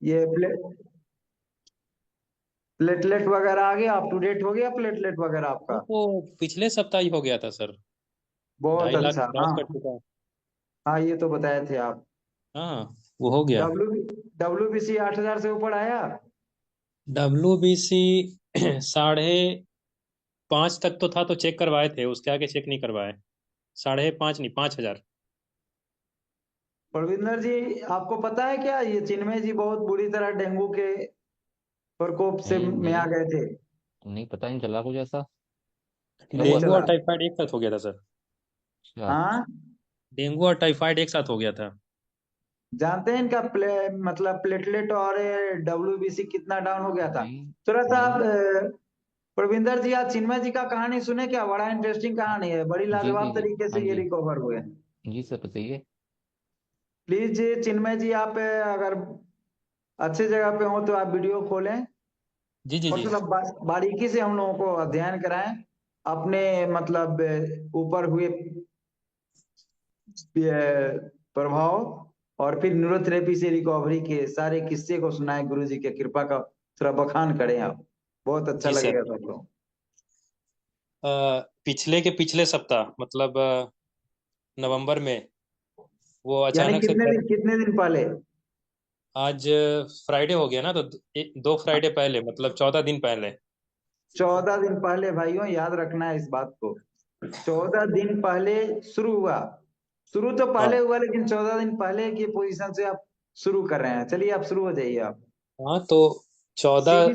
ये प्लेटलेट वगैरह आ गया, अप टू डेट हो गया प्लेटलेट वगैरह वो आपका? तो पिछले सप्ताह ही हो गया था सर। बहुत 2.5 लाख अच्छा। क्रॉस हाँ कर चुका है। हाँ, ये तो बताए थे आप। हाँ, वो हो गया। डब्ल्यू WBC 8,000 से ऊपर आया? WBC 5.5 तक तो था, तो चेक करवाए थे, उसके आगे चेक नहीं करवाए। 5.5 नहीं, 5,000। प्रविंदर जी, आपको पता है क्या ये चिन्मय जी बहुत बुरी तरह डेंगू के प्रकोप से नहीं में आ नहीं, गए थे? नहीं पता नहीं चला कुछ ऐसा। क्या नहीं हुआ डेंगू था? और चला? टाइफाइड एक साथ हो गया था सर। अच्छा। हाँ, डेंगू और टाइफाइड एक साथ हो गया था। जानते हैं इनका मतलब प्लेटलेट और WBC कितना डाउन हो गया था? नहीं थोड़ा सा आप नहीं। प्रविंदर जी, आज चिन्मय जी का कहानी सुने क्या? बड़ा इंटरेस्टिंग कहानी है, बड़ी जी जी लाजवाब जी। तरीके हाँ से ये जी। रिकवर हुए। जी सर बताइए। प्लीज चिन्मय जी, आप अगर अच्छे जगह पे हो तो आप वीडियो खोलें जी जी और जी। थोड़ा बारीकी से हम लोगों को अध्ययन कराएं अपने मतलब ऊपर हुए प्रभाव, और फिर न्यूरोथेरेपी से रिकवरी के सारे किस्से को सुनाएं, गुरु जी के कृपा का थोड़ा बखान करें आप। बहुत अच्छा जी सर। लगेगा सब लोग। पिछले के पिछले सप्ताह मतलब नवंबर में वो यानी अचानक से घर। कितने दिन पहले? आज फ्राइडे हो गया ना, तो 2 फ्राइडे पहले, मतलब 14 दिन पहले। 14 दिन पहले भाइयों, याद रखना है इस बात को। 14 दिन पहले शुरू हुआ। शुरू तो पहले हाँ हुआ, लेकिन 14 दिन पहले की पोजीशन से आप शुरू कर रहे हैं। चलिए, आप शुरू हो जाइए आप। हाँ, तो 14।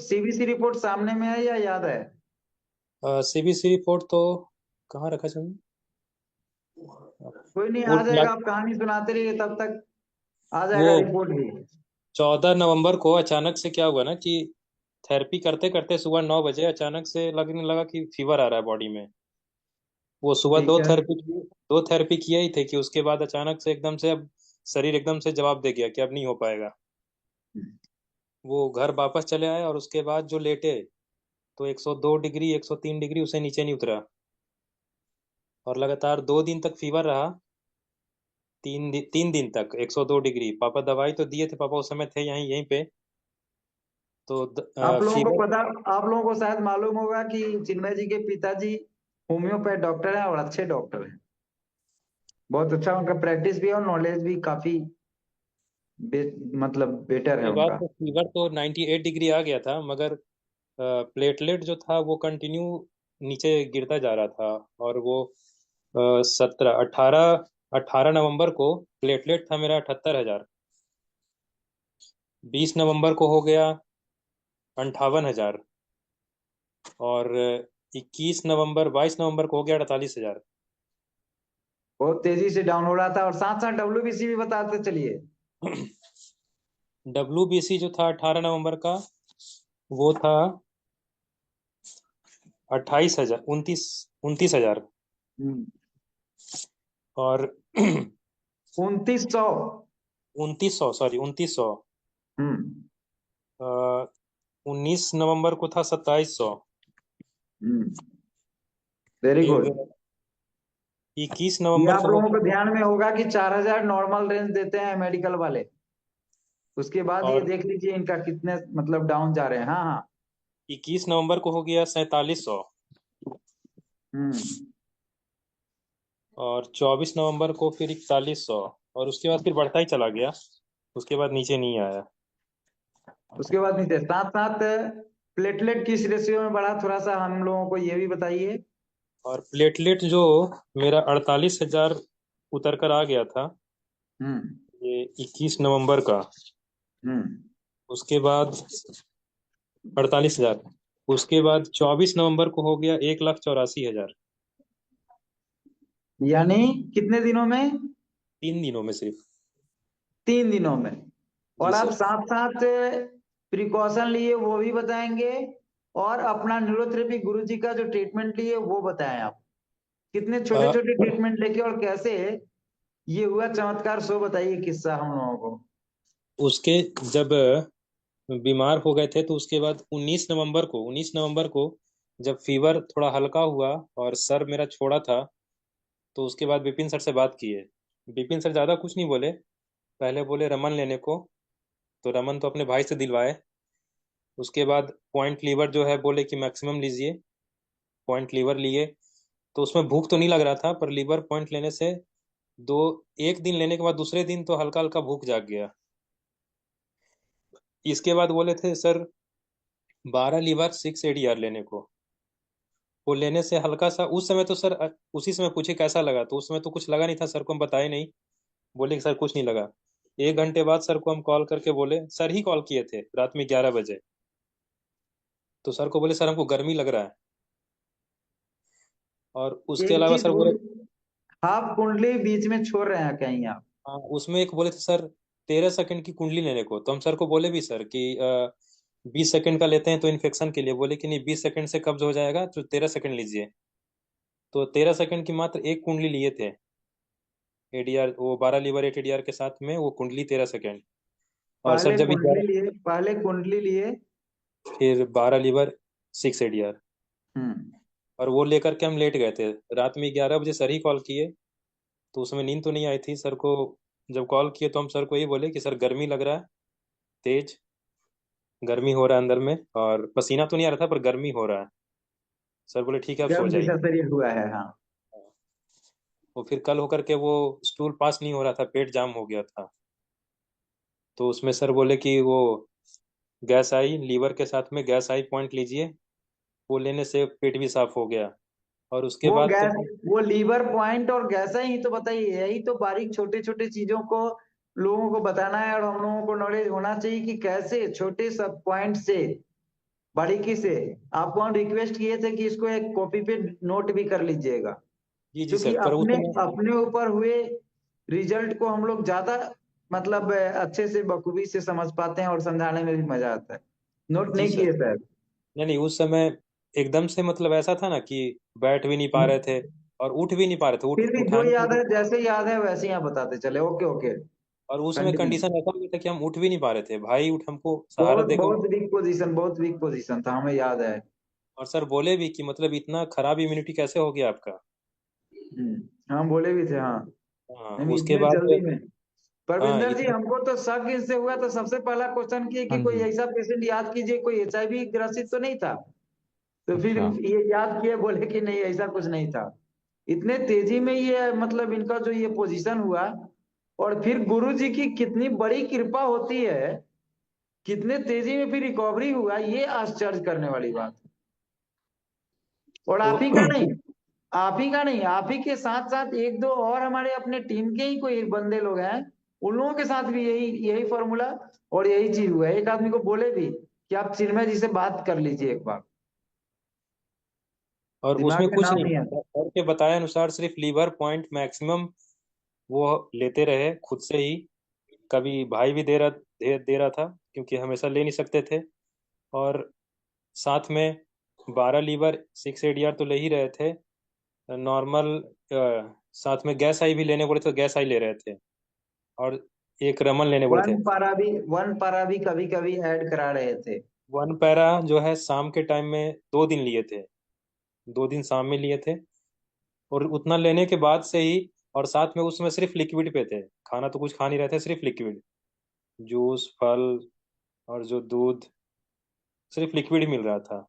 CBC रिपोर्ट सामने में है या याद है? CBC रिपोर्ट तो कहाँ रखा चाहिए। कोई नहीं, वो आ जाएगा। आप कहानी सुनाते रहिए तब तक आ वो जाएगा रिपोर्ट भी। 14 नवंबर को अचानक से क्या हुआ ना कि थेरेपी करते करते सुबह 9 बजे अचानक से लगने लगा कि फीवर आ रहा है बॉडी में। वो सुबह ठीक है। 2 थेरेपी किए ही थे कि उसके बाद अचानक से एकदम से अब शरीर एकदम से जवाब दे गया कि अब नहीं हो पाएगा। वो घर वापस चले आए और उसके बाद जो लेटे, तो 102 डिग्री 103 डिग्री उसे नीचे नहीं उतरा। और लगातार 2 दिन तक फीवर रहा। 3 दिन तक 102 डिग्री। पापा दवाई तो दिए थे, पापा उस समय थे यहीं पे। तो आप लोगों को फीवर। पता, आप लोगों को शायद मालूम होगा कि चिन्मय जी के पिताजी होम्योपैथ डॉक्टर हैं और अच्छे डॉक्टर हैं। बहुत अच्छा उनका प्रैक्टिस भी है और नॉलेज भी काफी बे, मतलब बेटर है ये बात उनका। तो, फीवर तो 98 डिग्री आ गया था, मगर प्लेटलेट जो था वो कंटिन्यू नीचे गिरता जा रहा था। और वो 18 नवंबर को प्लेटलेट था मेरा 78,000। 20 नवंबर को हो गया 58,000। और 21 नवंबर 22 नवंबर को हो गया 48,000। बहुत तेजी से डाउन हो रहा था, और साथ साथ WBC भी बताते चलिए। WBC जो था 18 नवंबर का, वो था 28,000, 29,000। हम्म। और 2900। 2900, सॉरी 2900। हम्म। 19 नवंबर को था 2700। हम्म। वेरी फिर गुड। 21 ये नवंबर आप को हो लोगों को गया। ध्यान में होगा कि 4,000 नॉर्मल रेंज देते हैं मेडिकल वाले। उसके बाद ये और देख लीजिए इनका कितने मतलब डाउन जा रहे हैं। हाँ हाँ। 21 नवंबर को हो गया 4700। हम्म। और 24 नवंबर को फिर 4100। और उसके बाद फिर बढ़ता ही चला गया। उसके बाद नीचे नहीं आया। उसके बाद नहीं थे। साथ साथ प्लेटलेट किस रेशियो में बढ़ा, थोड़ा सा हम लोगों को ये भी बताइए। और प्लेटलेट जो मेरा 48,000 उतर कर आ गया था, हम्म। ये 21 नवंबर का। हम्म। उसके बाद 48,000। उसके बाद 24 नवंबर को हो गया 1,84,000। यानी कितने दिनों में? 3 दिनों में सिर्फ। 3 दिनों में। जी और आप सर। साथ साथ प्रिकॉशन लिए वो भी बताएंगे, और अपना न्यूरोथेरेपी गुरु जी का जो ट्रीटमेंट लिए वो बताएं आप। कितने छोटे अ, छोटे ट्रीटमेंट लेके और कैसे ये हुआ चमत्कार, सो बताइए किस्सा हम लोगों को। उसके जब बीमार हो गए थे, तो उसके बाद 19 नवंबर को जब फीवर थोड़ा हल्का हुआ और सर मेरा छोड़ा था, तो उसके बाद विपिन सर से बात किए। विपिन सर ज़्यादा कुछ नहीं बोले। पहले बोले रमन लेने को। तो रमन तो अपने भाई से दिलवाए। उसके बाद पॉइंट लीवर जो है बोले कि मैक्सिमम लीजिए। पॉइंट लीवर लिए तो उसमें भूख तो नहीं लग रहा था, पर लीवर पॉइंट लेने से दो एक दिन लेने के बाद दूसरे दिन तो हल्का हल्का भूख जाग गया। इसके बाद बोले थे सर 12 लीवर 6 ADR लेने को। वो लेने से हल्का सा उस समय तो सर उसी समय पूछे कैसा लगा, तो उस समय तो कुछ लगा नहीं था, सर को हम बताए नहीं। बोले कि सर कुछ नहीं लगा। 1 घंटे बाद सर को हम कॉल करके बोले, सर ही कॉल किए थे रात में 11 बजे। तो सर को बोले सर हमको गर्मी लग रहा है। और उसके एक अलावा चीज सर बोले, हाफ कुंडली बीच में छोड़ रहे हैं कहीं आप। हाँ उसमें एक बोले थे सर 13 सेकंड की कुंडली लेने को। तो हम सर को बोले भी सर कि 20 सेकंड का लेते हैं तो इन्फेक्शन के लिए। बोले कि नहीं 20 सेकंड से कब्ज हो जाएगा तो 13 सेकंड लीजिए। तो 13 सेकंड की मात्र एक कुंडली लिए थे। ADR वो 12 लीवर 8 ADR के साथ में वो कुंडली 13 सेकंड। और सर जब 11 पहले कुंडली लिए। फिर 12 लीवर 6 ADR। हम्म। और वो लेकर के हम लेट गए थे। रात में 11 बजे सर ही कॉल किए। तो उसमें नींद तो नहीं आई थी सर को। जब कॉल किए तो हम सर को यही बोले कि सर गर्मी लग रहा है, तेज गर्मी हो रहा है अंदर में, और पसीना तो नहीं आ रहा था पर गर्मी हो रहा है। सर बोले ठीक है आप सो जब जाइए। जैसा शरीर हुआ है, हाँ। वो फिर कल होकर के वो स्टूल पास नहीं हो रहा था, पेट जाम हो गया था। तो उसमें सर बोले कि वो गैस आई लीवर के साथ में, गैस आई पॉइंट लीजिए। वो लेने से पेट भी साफ हो गया। और उसके वो बाद तो गैस वो लीवर पॉइंट और गैसा ही तो बताइए, यही तो बारीक छोटे छोटे चीजों को लोगों को बताना है, और हम लोगों को नॉलेज होना चाहिए कि कैसे छोटे सब पॉइंट से बारीकी से। आपको हम रिक्वेस्ट किए थे कि इसको एक कॉपी पे नोट भी कर लीजिएगा, जी जी क्योंकि सर, पर उस अपने समय अपने ऊपर हुए रिजल्ट को हम लोग ज्यादा मतलब अच्छे से बखूबी से समझ पाते हैं, और समझाने में भी मजा आता है। नोट जी नहीं सर, किए सर? नहीं नहीं उस समय एकदम से मतलब ऐसा था ना कि बैठ भी नहीं पा रहे थे और उठ भी नहीं पा रहे थे, फिर भी जो उठाने के याद लिए। है, जैसे याद है वैसे ही आप बताते चले। Okay okay. और उस समय कंटिन्यू। कंडीशन ऐसा हो गया था कि हम उठ भी नहीं पा रहे थे, भाई उठ हमको सहारा बहुत देके बहुत वीक पोजीशन, बहुत वीक पोजीशन था, हमें याद है। और सर बोले भी कि मतलब इतना खराब इम्यूनिटी कैसे हो गया आपका। हम बोले भी थे, हाँ। हाँ नहीं उसके इतने बाद जल्दी में। हाँ परविंदर जी, इतने हमको तो शक इससे हुआ तो सबसे पहला क्वेश्चन किए कि हाँ कोई जी। ऐसा पेशेंट याद कीजिए, कोई HIV ग्रसित तो नहीं था। तो फिर अच्छा। ये याद किए, बोले कि नहीं ऐसा कुछ नहीं था। इतने तेजी में ये मतलब इनका जो ये पोजीशन हुआ, और फिर गुरु जी की कितनी बड़ी कृपा होती है, कितने तेजी में फिर रिकवरी हुआ, ये आश्चर्य करने वाली बात है। और तो आप ही का नहीं, आप ही का नहीं, आप ही के साथ साथ एक दो और हमारे अपने टीम के ही कोई बंदे लोग हैं, उन लोगों के साथ भी यही यही फॉर्मूला और यही चीज हुआ है। एक आदमी को बोले भी कि आप चिन्मय जी से बात कर लीजिए एक बार। और दिमाग उसमें में कुछ नाम नहीं, नहीं है। सर के बताए अनुसार सिर्फ लीवर पॉइंट मैक्सिमम वो लेते रहे खुद से ही। कभी भाई भी दे रहा था क्योंकि हमेशा ले नहीं सकते थे। और साथ में 12 लीवर 6 ADR तो ले ही रहे थे नॉर्मल। साथ में गैस आई भी लेने बोले तो गैस आई ले रहे थे। और एक रमन लेने बोले थे। वन पारा भी कभी कभी ऐड करा रहे थे। 1 पैरा जो है शाम के टाइम में 2 दिन लिए थे, 2 दिन शाम में लिए थे। और उतना लेने के बाद से ही, और साथ में उसमें सिर्फ लिक्विड पे थे, खाना तो कुछ खा नहीं रहे थे, सिर्फ लिक्विड, जूस फल और जो दूध, सिर्फ लिक्विड ही मिल रहा था।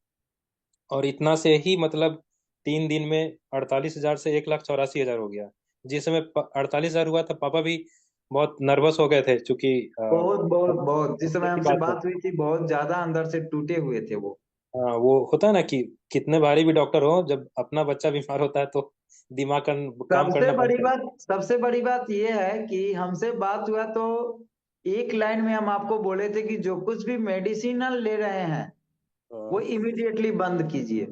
और इतना से ही मतलब 3 दिन में 48,000 से 1,84,000 हो गया। जिस समय 48,000 हुआ था पापा भी बहुत नर्वस हो गए थे क्योंकि बहुत बहुत बहुत, जिस समय की हमसे बात है। बात हुई थी बहुत ज्यादा अंदर से टूटे हुए थे वो। हाँ वो होता है ना कि कितने भारी भी डॉक्टर हो, जब अपना बच्चा बीमार होता है तो दिमाग का काम करना बंद कर। सबसे बड़ी बात यह है कि हमसे बात हुआ तो एक लाइन में हम आपको बोले थे कि जो कुछ भी मेडिसिनल ले रहे हैं वो हाँ, इमीडिएटली बंद कीजिए।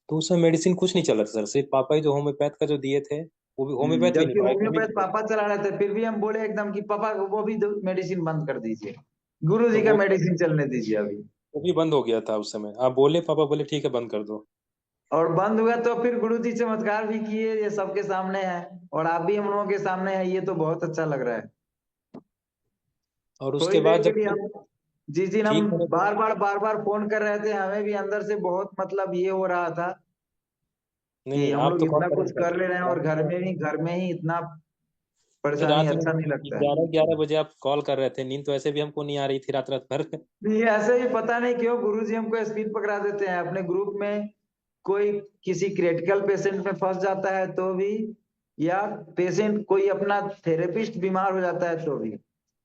तो उसमें मेडिसिन कुछ नहीं चल रहा था सर, सिर्फ पापा ही जो होम्योपैथ का जो दिए थे वो भी होम्योपैथ भी नहीं, जबकि बायोकेमिक होम्योपैथ दिए थे। पापा चला रहे थे, फिर भी हम बोले एकदम कि पापा वो भी मेडिसिन बंद कर दीजिए, गुरु तो जी का मेडिसिन चलने दीजिए अभी। वो भी बंद हो गया था उस समय। आप बोले, पापा बोले ठीक है बंद कर दो। और बंद हुआ तो फिर गुरु जी चमत्कार भी किए, ये सबके सामने है, और आप भी हम लोगों के सामने है, ये तो बहुत अच्छा लग रहा है। और उसके थोड़ी बाद देर के जब लिए हम, जिस दिन हम ठीक होने के बार बार फोन कर रहे थे, हमें भी अंदर से बहुत मतलब ये हो रहा था नहीं कि नहीं हम आप लोग तो कॉल इतना कर कुछ रहे कर ले रहे हैं, और थे। घर में ही इतना परेशानी रात अच्छा में नहीं लगता है। 11-11 बजे आप कॉल कर रहे थे, नींद तो ऐसे भी हमको नहीं आ रही थी रात रात भर। नहीं, ऐसे ही पता नहीं क्यों गुरुजी हमको स्पीड पकड़ा देते हैं अपने ग्रुप में। कोई किसी क्रिटिकल पेशेंट में फंस जाता है तो भी, या पेशेंट कोई अपना थेरेपिस्ट बीमार हो जाता है तो भी, जी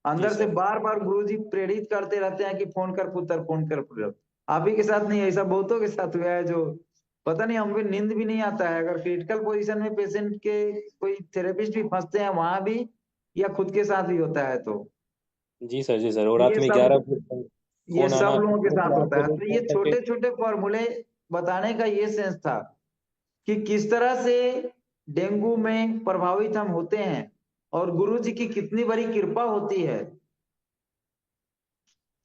अंदर से सर। बार बार गुरुजी प्रेरित करते रहते हैं कि फोन कर पुत्र, फोन कर पुत्र। आप ही के साथ नहीं, ऐसा बहुतों के साथ हुआ है जो पता नहीं, हमको नींद भी नहीं आता है अगर क्रिटिकल पोजीशन में पेशेंट के कोई थेरेपिस्ट भी फंसते हैं वहां भी, या खुद के साथ भी होता है तो। जी सर, जी सर। और ये रात में सब 11 बजे ये फोन सब आना, लोगों के तुरंत साथ रात होता को है, लोग तो ये फोन करके। छोटे छोटे फॉर्मूले बताने का ये सेंस था कि किस तरह से डेंगू में प्रभावित हम होते हैं, और गुरु जी की कितनी बड़ी कृपा होती है।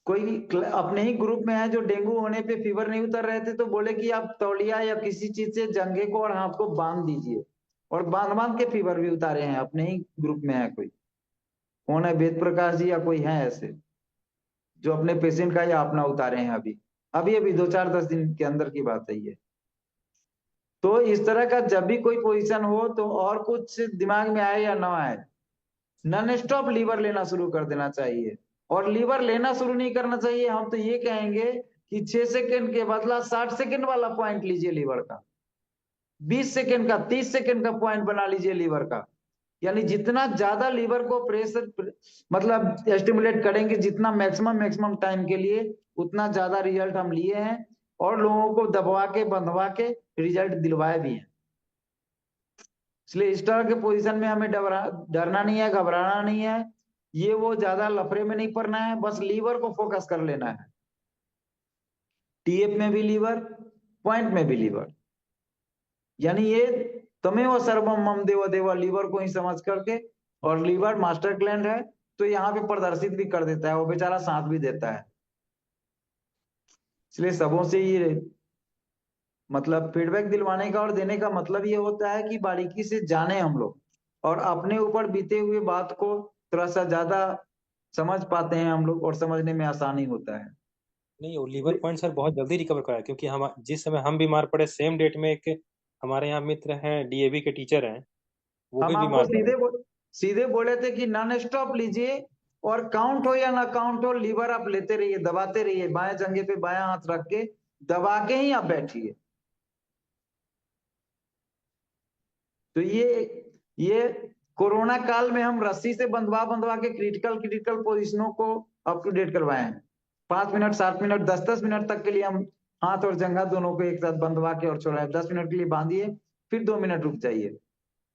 कोई अपने ही ग्रुप में है जो डेंगू होने पे फीवर नहीं उतर रहे थे, तो बोले कि आप तौलिया या किसी चीज से जंघे को और हाथ को बांध दीजिए, और बांध बांध के फीवर भी उतारे हैं। अपने ही ग्रुप में है कोई, कौन है, वेद प्रकाश जी या कोई है ऐसे जो अपने पेशेंट का या अपना उतारे हैं अभी अभी अभी 2-4-10 दिन के अंदर की बात है ये। तो इस तरह का जब भी कोई पोजीशन हो तो और कुछ दिमाग में आए या ना आए, नॉन स्टॉप लीवर लेना शुरू कर देना चाहिए। और लीवर लेना शुरू नहीं करना चाहिए, हम तो ये कहेंगे कि 6 सेकंड के बदला 60 सेकंड वाला पॉइंट लीजिए लीवर का, 20 सेकंड का, 30 सेकंड का पॉइंट बना लीजिए लीवर का। यानी जितना ज्यादा लीवर को प्रेशर मतलब स्टिमुलेट करेंगे, जितना मैक्सिमम मैक्सिमम टाइम के लिए, उतना ज्यादा रिजल्ट हम लिए हैं, और लोगों को दबवा के बंधवा के रिजल्ट दिलवाए भी हैं। इसलिए इस तरह के पोजीशन में हमें डरना नहीं है, घबराना नहीं है, ये वो ज्यादा लफड़े में नहीं पड़ना है, बस लीवर को फोकस कर लेना है। टीएफ में भी लीवर, पॉइंट में भी लीवर, यानी ये तमेव सर्वम मम देव देव, लीवर को ही समझ करके। और लीवर मास्टर ग्लैंड है, तो यहाँ पे प्रदर्शित भी कर देता है, वो बेचारा साथ भी देता है। इसलिए सबों से ये मतलब फीडबैक दिलवाने का और देने का मतलब ये होता है कि बारीकी से जाने हम लोग, और अपने ऊपर बीते हुए बात को थोड़ा सा ज्यादा समझ पाते हैं हम लोग, और समझने में आसानी होता है। नहीं, वो लीवर पॉइंट सर बहुत जल्दी रिकवर करा, क्योंकि हम जिस समय हम बीमार पड़े सेम डेट में एक हमारे यहाँ मित्र हैं, डीएवी के टीचर हैं, वो हम भी आपको बीमार पड़े। सीधे बोले थे कि नॉन स्टॉप लीजिए, और काउंट हो या ना काउंट हो, लीवर आप लेते रहिए, दबाते रहिए, बाएं जंघे पे बायां हाथ रख के दबा के ही आप बैठिए। तो ये कोरोना काल में हम रस्सी से बंधवा बंधवा के क्रिटिकल क्रिटिकल पोजिशनों को अप टू डेट करवाए हैं। 5 मिनट, 7 मिनट, 10-10 मिनट तक के लिए हम हाथ और जंघा दोनों को एक साथ बंधवा के और छोड़ाए। 10 मिनट के लिए बांधिए, फिर 2 मिनट रुक जाइए,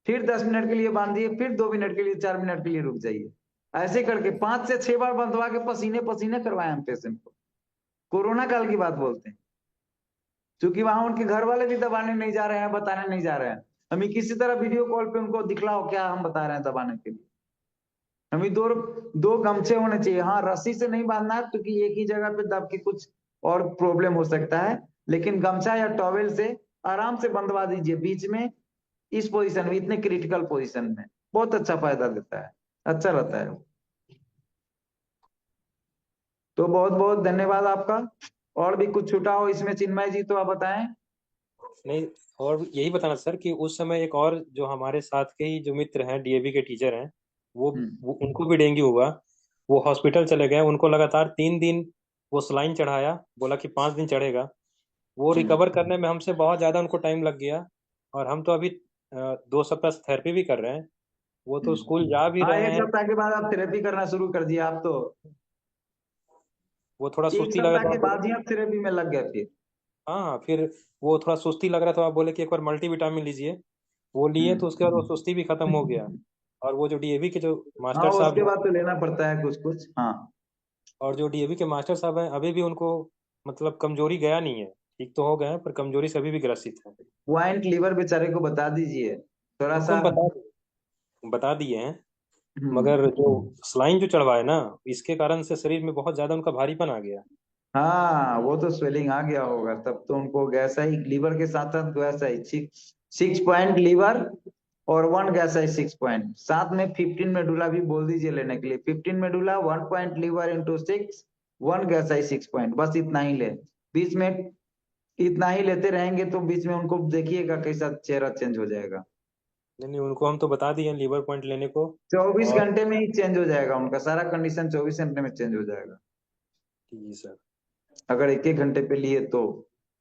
फिर 10 मिनट के लिए बांधिए, फिर 2 मिनट के लिए, 4 मिनट के लिए रुक जाइए। ऐसे करके 5 से 6 बार बंधवा के पसीने पसीने करवाए हम पेशेंट को। कोरोना काल की बात बोलते हैं, क्योंकि वहां उनके घर वाले भी दबाने नहीं जा रहे हैं, बताने नहीं जा रहे हैं। हमें किसी तरह वीडियो कॉल पे उनको दिखलाओ क्या हम बता रहे हैं दबाने के लिए। हमें दो दो गमछे होने चाहिए, हाँ रस्सी से नहीं बांधना है, क्योंकि एक ही जगह पे दब के कुछ और प्रॉब्लम हो सकता है, लेकिन गमछा या टॉवेल से आराम से बंधवा दीजिए बीच में, इस पोजीशन में, इतने क्रिटिकल पोजीशन में, बहुत अच्छा फायदा देता है, अच्छा रहता है। तो बहुत बहुत धन्यवाद आपका। और भी कुछ छूटा हो इसमें चिन्मय जी तो आप बताएं। नहीं, और यही बताना सर कि उस समय एक और जो हमारे साथ के ही जो मित्र हैं, डीएवी के टीचर हैं, वो उनको भी डेंगू हुआ। वो हॉस्पिटल चले गए, उनको लगातार 3 दिन वो सलाइन चढ़ाया, बोला कि 5 दिन चढ़ेगा। वो रिकवर करने में हमसे बहुत ज़्यादा उनको टाइम लग गया। और हम तो अभी 2 सप्ताह से थेरेपी भी कर रहे हैं। वो तो स्कूल जा भी हाँ, रहे एक हैं। सप्ताह के बाद आप थेरेपी करना शुरू कर दिया आप तो, वो थोड़ा एक सुस्ती लग रहा सप्ताह था, के आप बोले। बाद ही आप थेरेपी में लग गए फिर। हाँ हाँ, फिर वो थोड़ा सुस्ती लग रहा था, आप बोले कि एक बार मल्टीविटामिन लीजिए। वो लिए तो उसके बाद वो सुस्ती भी खत्म हो गया। और वो जो डीएवी के जो हाँ, मास्टर साहब उसके हैं, बाद तो लेना पड़ता है कुछ कुछ, हाँ। और जो डीएवी के मास्टर साहब हैं, अभी भी उनको मतलब कमजोरी गया नहीं है। ठीक तो हो गए हैं, पर कमजोरी से अभी भी ग्रसित है। वाइंट लीवर बेचारे को बता दीजिए थोड़ा उनको सा। हम बता दिए हैं। हम्म, मगर जो स्लाइन जो चढ़वाए ना, इसके कारण से शरीर में बहुत ज्यादा उनका भारीपन आ गया। हाँ वो तो स्वेलिंग आ गया होगा, तब तो उनको गैसा ही लीवर के साथ साथ वैसा ही 6 पॉइंट लीवर, और 1 गैसा ही 6 पॉइंट, साथ में 15 मेडुला भी बोल दीजिए लेने के लिए। 15 मेडुला, 1 पॉइंट लीवर इंटू 6, 1 गैसा ही 6 पॉइंट, बस इतना ही ले बीच में। इतना ही लेते रहेंगे तो बीच में उनको देखिएगा कैसा चेहरा चेंज हो जाएगा। नहीं उनको हम तो बता दिए लीवर पॉइंट लेने को। 24 और घंटे में ही चेंज हो जाएगा, उनका सारा कंडीशन 24 घंटे में चेंज हो जाएगा। जी सर। अगर एक एक घंटे पे लिए तो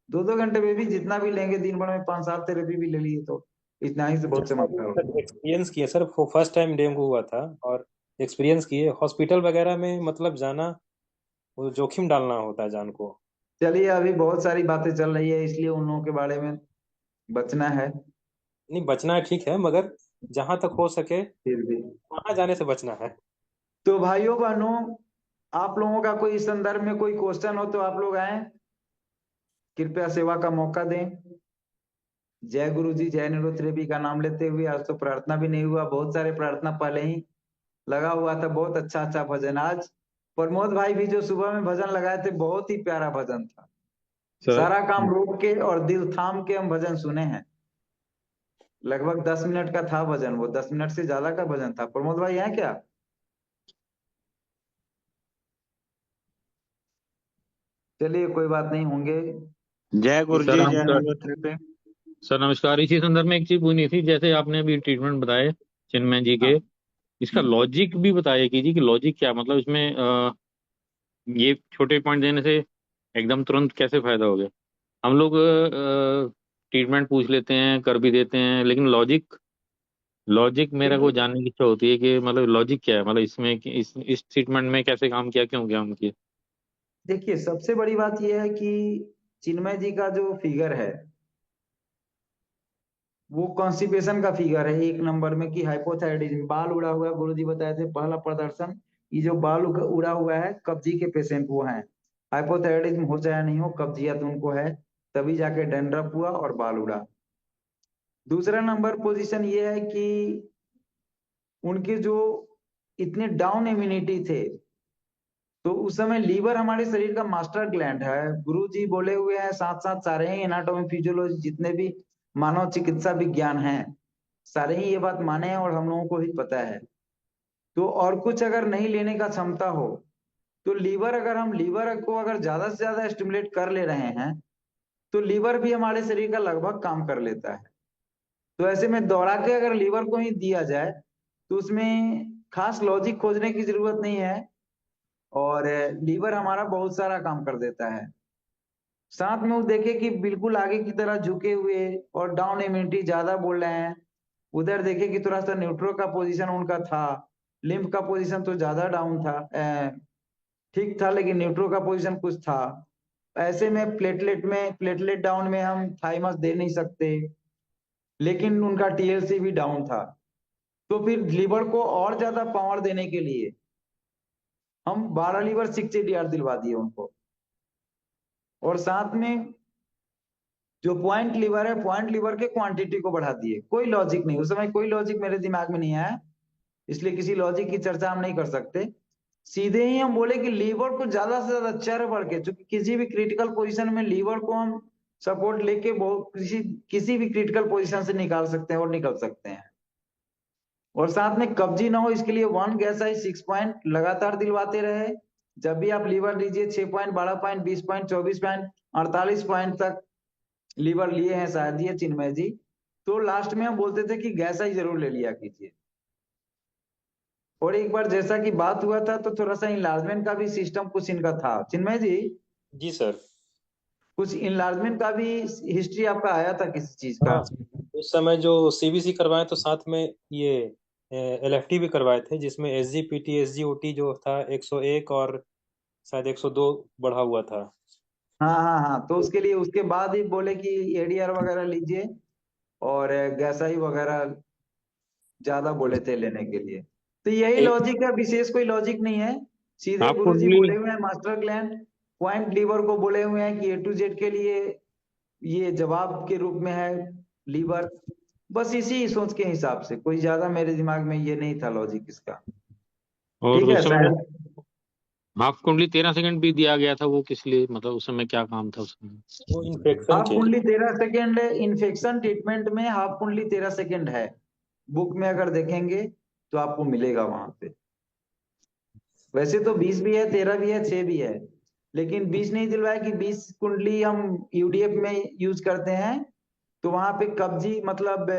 2-2 घंटे में भी, जितना भी लेंगे दिन भर में 5-7 थेरेपी भी ले लिए तो इतना ही से बहुत चमत्कार होगा। एक्सपीरियंस किए सर, फर्स्ट टाइम डेंगू हुआ था और एक्सपीरियंस किए हॉस्पिटल वगैरह में, मतलब जाना वो जोखिम डालना होता है जान को। चलिए, अभी बहुत सारी बातें चल रही है, इसलिए उन लोगों के बारे में बचना है। नहीं बचना है ठीक है, मगर जहां तक हो सके फिर भी वहां जाने से बचना है। तो भाइयों बहनों, आप लोगों का कोई इस संदर्भ में कोई क्वेश्चन हो तो आप लोग आए, कृपया सेवा का मौका दें। जय गुरु जी, जय न्यूरोथेरेपी का नाम लेते हुए। आज तो प्रार्थना भी नहीं हुआ, बहुत सारे प्रार्थना पहले ही लगा हुआ था। बहुत अच्छा अच्छा भजन आज प्रमोद भाई भी जो सुबह में भजन लगाए थे, बहुत ही प्यारा भजन था। सर सारा काम रोक के और दिल थाम के हम भजन सुने हैं। लगभग 10 मिनट का था भजन, वो 10 मिनट से ज्यादा का भजन था। प्रमोद भाई है क्या? चलिए कोई बात नहीं, होंगे। जय गुरु सर जी, हम जय सर न्यूरोथेरेपी। सर नमस्कार। इसी संदर्भ में एक चीज पूछनी थी, जैसे आपने अभी ट्रीटमेंट बताए चिन्मय जी के, हाँ। इसका लॉजिक भी बताया कीजिए कि लॉजिक क्या मतलब इसमें ये छोटे पॉइंट देने से एकदम तुरंत कैसे फायदा हो गया। हम लोग ट्रीटमेंट पूछ लेते हैं, कर भी देते हैं, लेकिन लॉजिक लॉजिक मेरे को देखिए जानने की इच्छा होती है कि मतलब लॉजिक क्या है, मतलब इसमें कि इस ट्रीटमेंट में कैसे काम किया, क्यों काम किया। देखिए, सबसे बड़ी बात यह है कि चिन्मय जी का जो फिगर है, वो कॉन्स्टिपेशन का फिगर है 1 नंबर में, कि हाइपोथायराइडिज्म, बाल उड़ा हुआ है। गुरु जी बताए थे पहला प्रदर्शन, ये जो बाल उड़ा हुआ है, कब्जी के पेशेंट वो हैं। हाइपोथायराइडिज्म हो चाहे नहीं हो, कब्जियत उनको है, तभी जाके डैंड्रफ हुआ और बाल उड़ा। दूसरा नंबर पोजीशन ये है कि उनके जो इतने डाउन इम्यूनिटी थे, तो उस समय लीवर हमारे शरीर का मास्टर ग्लैंड है। गुरु जी बोले हुए हैं, साथ साथ सारे ही एनाटॉमी फिजियोलॉजी जितने भी मानव चिकित्सा विज्ञान हैं, सारे ही ये बात माने हैं और हम लोगों को ही पता है। तो और कुछ अगर नहीं लेने का क्षमता हो, तो लीवर, अगर हम लीवर को अगर ज्यादा से ज्यादा स्टिमुलेट कर ले रहे हैं, तो लीवर भी हमारे शरीर का लगभग काम कर लेता है। तो ऐसे में दौड़ा के अगर लीवर को ही दिया जाए, तो उसमें खास लॉजिक खोजने की जरूरत नहीं है, और लीवर हमारा बहुत सारा काम कर देता है। साथ में वो देखे कि बिल्कुल आगे की तरह झुके हुए और डाउन इम्यूनिटी ज्यादा बोल रहे हैं। उधर देखे कि थोड़ा सा न्यूट्रो का पोजीशन उनका था, लिम्फ का पोजीशन तो ज्यादा डाउन था, ठीक था, लेकिन न्यूट्रो का पोजीशन कुछ था। ऐसे में प्लेटलेट डाउन में हम थाइमस दे नहीं सकते, लेकिन उनका टीएलसी भी डाउन था। तो फिर लीवर को और ज्यादा पावर देने के लिए हम 12 लीवर 6 ADR दिलवा दिए उनको। और साथ में जो पॉइंट लीवर है, पॉइंट लीवर के क्वांटिटी को बढ़ा दिए। कोई लॉजिक नहीं, उस समय कोई लॉजिक मेरे दिमाग में नहीं आया, इसलिए किसी लॉजिक की चर्चा हम नहीं कर सकते। सीधे ही हम बोले कि लीवर को ज्यादा से ज्यादा चर बढ़ के, चूंकि किसी भी क्रिटिकल पोजीशन में लीवर को हम सपोर्ट लेके बहुत किसी भी क्रिटिकल पोजीशन से निकाल सकते हैं और निकल सकते हैं। और साथ में कब्जी ना हो, इसके लिए 1 गैस आई 6 पॉइंट लगातार दिलवाते रहे। जब भी आप लीवर लीजिए, 6 point, 12 point, 20 point, 24 point, 48 point तक लीवर लिए हैं शायद ये चिन्मय जी। तो लास्ट में हम बोलते थे कि गैस आई जरूर ले लिया कीजिए। और एक बार जैसा कि बात हुआ था, तो थोड़ा सा इनलार्जमेंट का भी सिस्टम कुछ इनका था चिन्मय जी। जी सर। कुछ इनलार्जमेंट का भी हिस्ट्री आपका आया था किसी चीज का? हाँ, उस समय जो सीबीसी करवाए तो साथ में ये एलएफटी भी करवाए थे, जिसमें एसजीपीटी एसजीओटी जो था 101 और शायद 102 बढ़ा हुआ था। हाँ हाँ हाँ, तो उसके लिए उसके बाद ही बोले कि एडीआर वगैरह लीजिए, और गैसाई वगैरह ज्यादा बोले थे लेने के लिए। तो यही ए- लॉजिक है, विशेष कोई लॉजिक नहीं है। सीधे आप गुरुजी कुंडली बोले हुए हैं मास्टर ग्लैंड पॉइंट लीवर को बोले हुए हैं कि A to Z के लिए ये जवाब के रूप में है लीवर। बस इसी सोच के हिसाब से, कोई ज्यादा मेरे दिमाग में ये नहीं था लॉजिक इसका। और ठीक है उस समय शायद। हाफ कुंडली 13 सेकंड भी दिया गया था, वो किस लिए, मतलब उस समय क्या काम था उसमें। वो इन्फेक्शन हाफ के कुंडली लिए। 13 सेकेंड इन्फेक्शन ट्रीटमेंट में, हाफ कुंडली 13 सेकेंड है। बुक में अगर देखेंगे तो आपको मिलेगा वहां पे। वैसे तो 20 भी है, 13 भी है, 6 भी है, लेकिन 20 नहीं दिलवाया कि 20 कुंडली हम यूडीएफ में यूज करते हैं। तो वहां पे कब्जी मतलब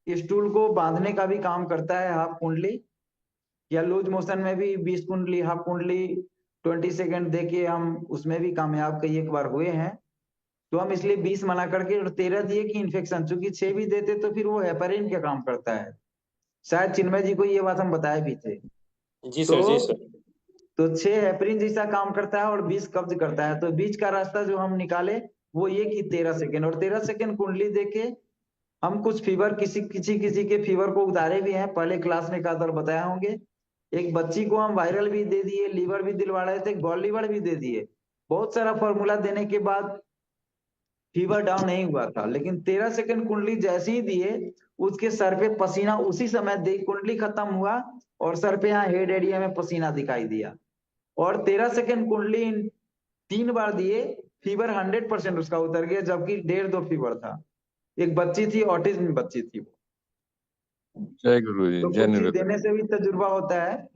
स्टूल को बांधने का भी काम करता है हाफ कुंडली, या लूज मोशन में भी 20 कुंडली हाफ कुंडली 20 सेकंड देके हम उसमें भी कामयाब कई एक बार हुए हैं। तो हम इसलिए 20 मना करके और 13 दिए कि इन्फेक्शन, चूंकि 6 भी देते तो फिर वो हेपरिन क्या काम करता है। शायद चिन्मय जी को ये बात हम बताए भी थे। जी सर, जी सर। तो 6 हेपरिन जैसा काम करता है और 20 कब्ज करता है। तो बीच का रास्ता जो हम निकाले वो ये कि 13 सेकंड, और 13 सेकंड कुंडली देके हम कुछ फीवर किसी के फीवर को उतारे भी हैं, पहले क्लास में कादर बताया होंगे। एक बच्ची को हम वायरल भी दे दिए, लीवर भी दिलवा रहे थे, गॉल लीवर भी दे दिए। बहुत सारा फॉर्मूला देने के बाद फीवर डाउन नहीं हुआ था, लेकिन 13 सेकंड कुंडली जैसे ही दिए उसके सर पे पसीना उसी समय दे, कुंडली खत्म हुआ और सर पे यहाँ हेड एरिया में पसीना दिखाई दिया। और 13 सेकंड कुंडली 3 बार दिए, फीवर 100% उसका उतर गया, जबकि 1.5-2 फीवर था। एक बच्ची थी, ऑटिज्म बच्ची थी वो। जय गुरु जी, तो जय कुछ चीज निरुद्र। देने से भी तजुर्बा होता है।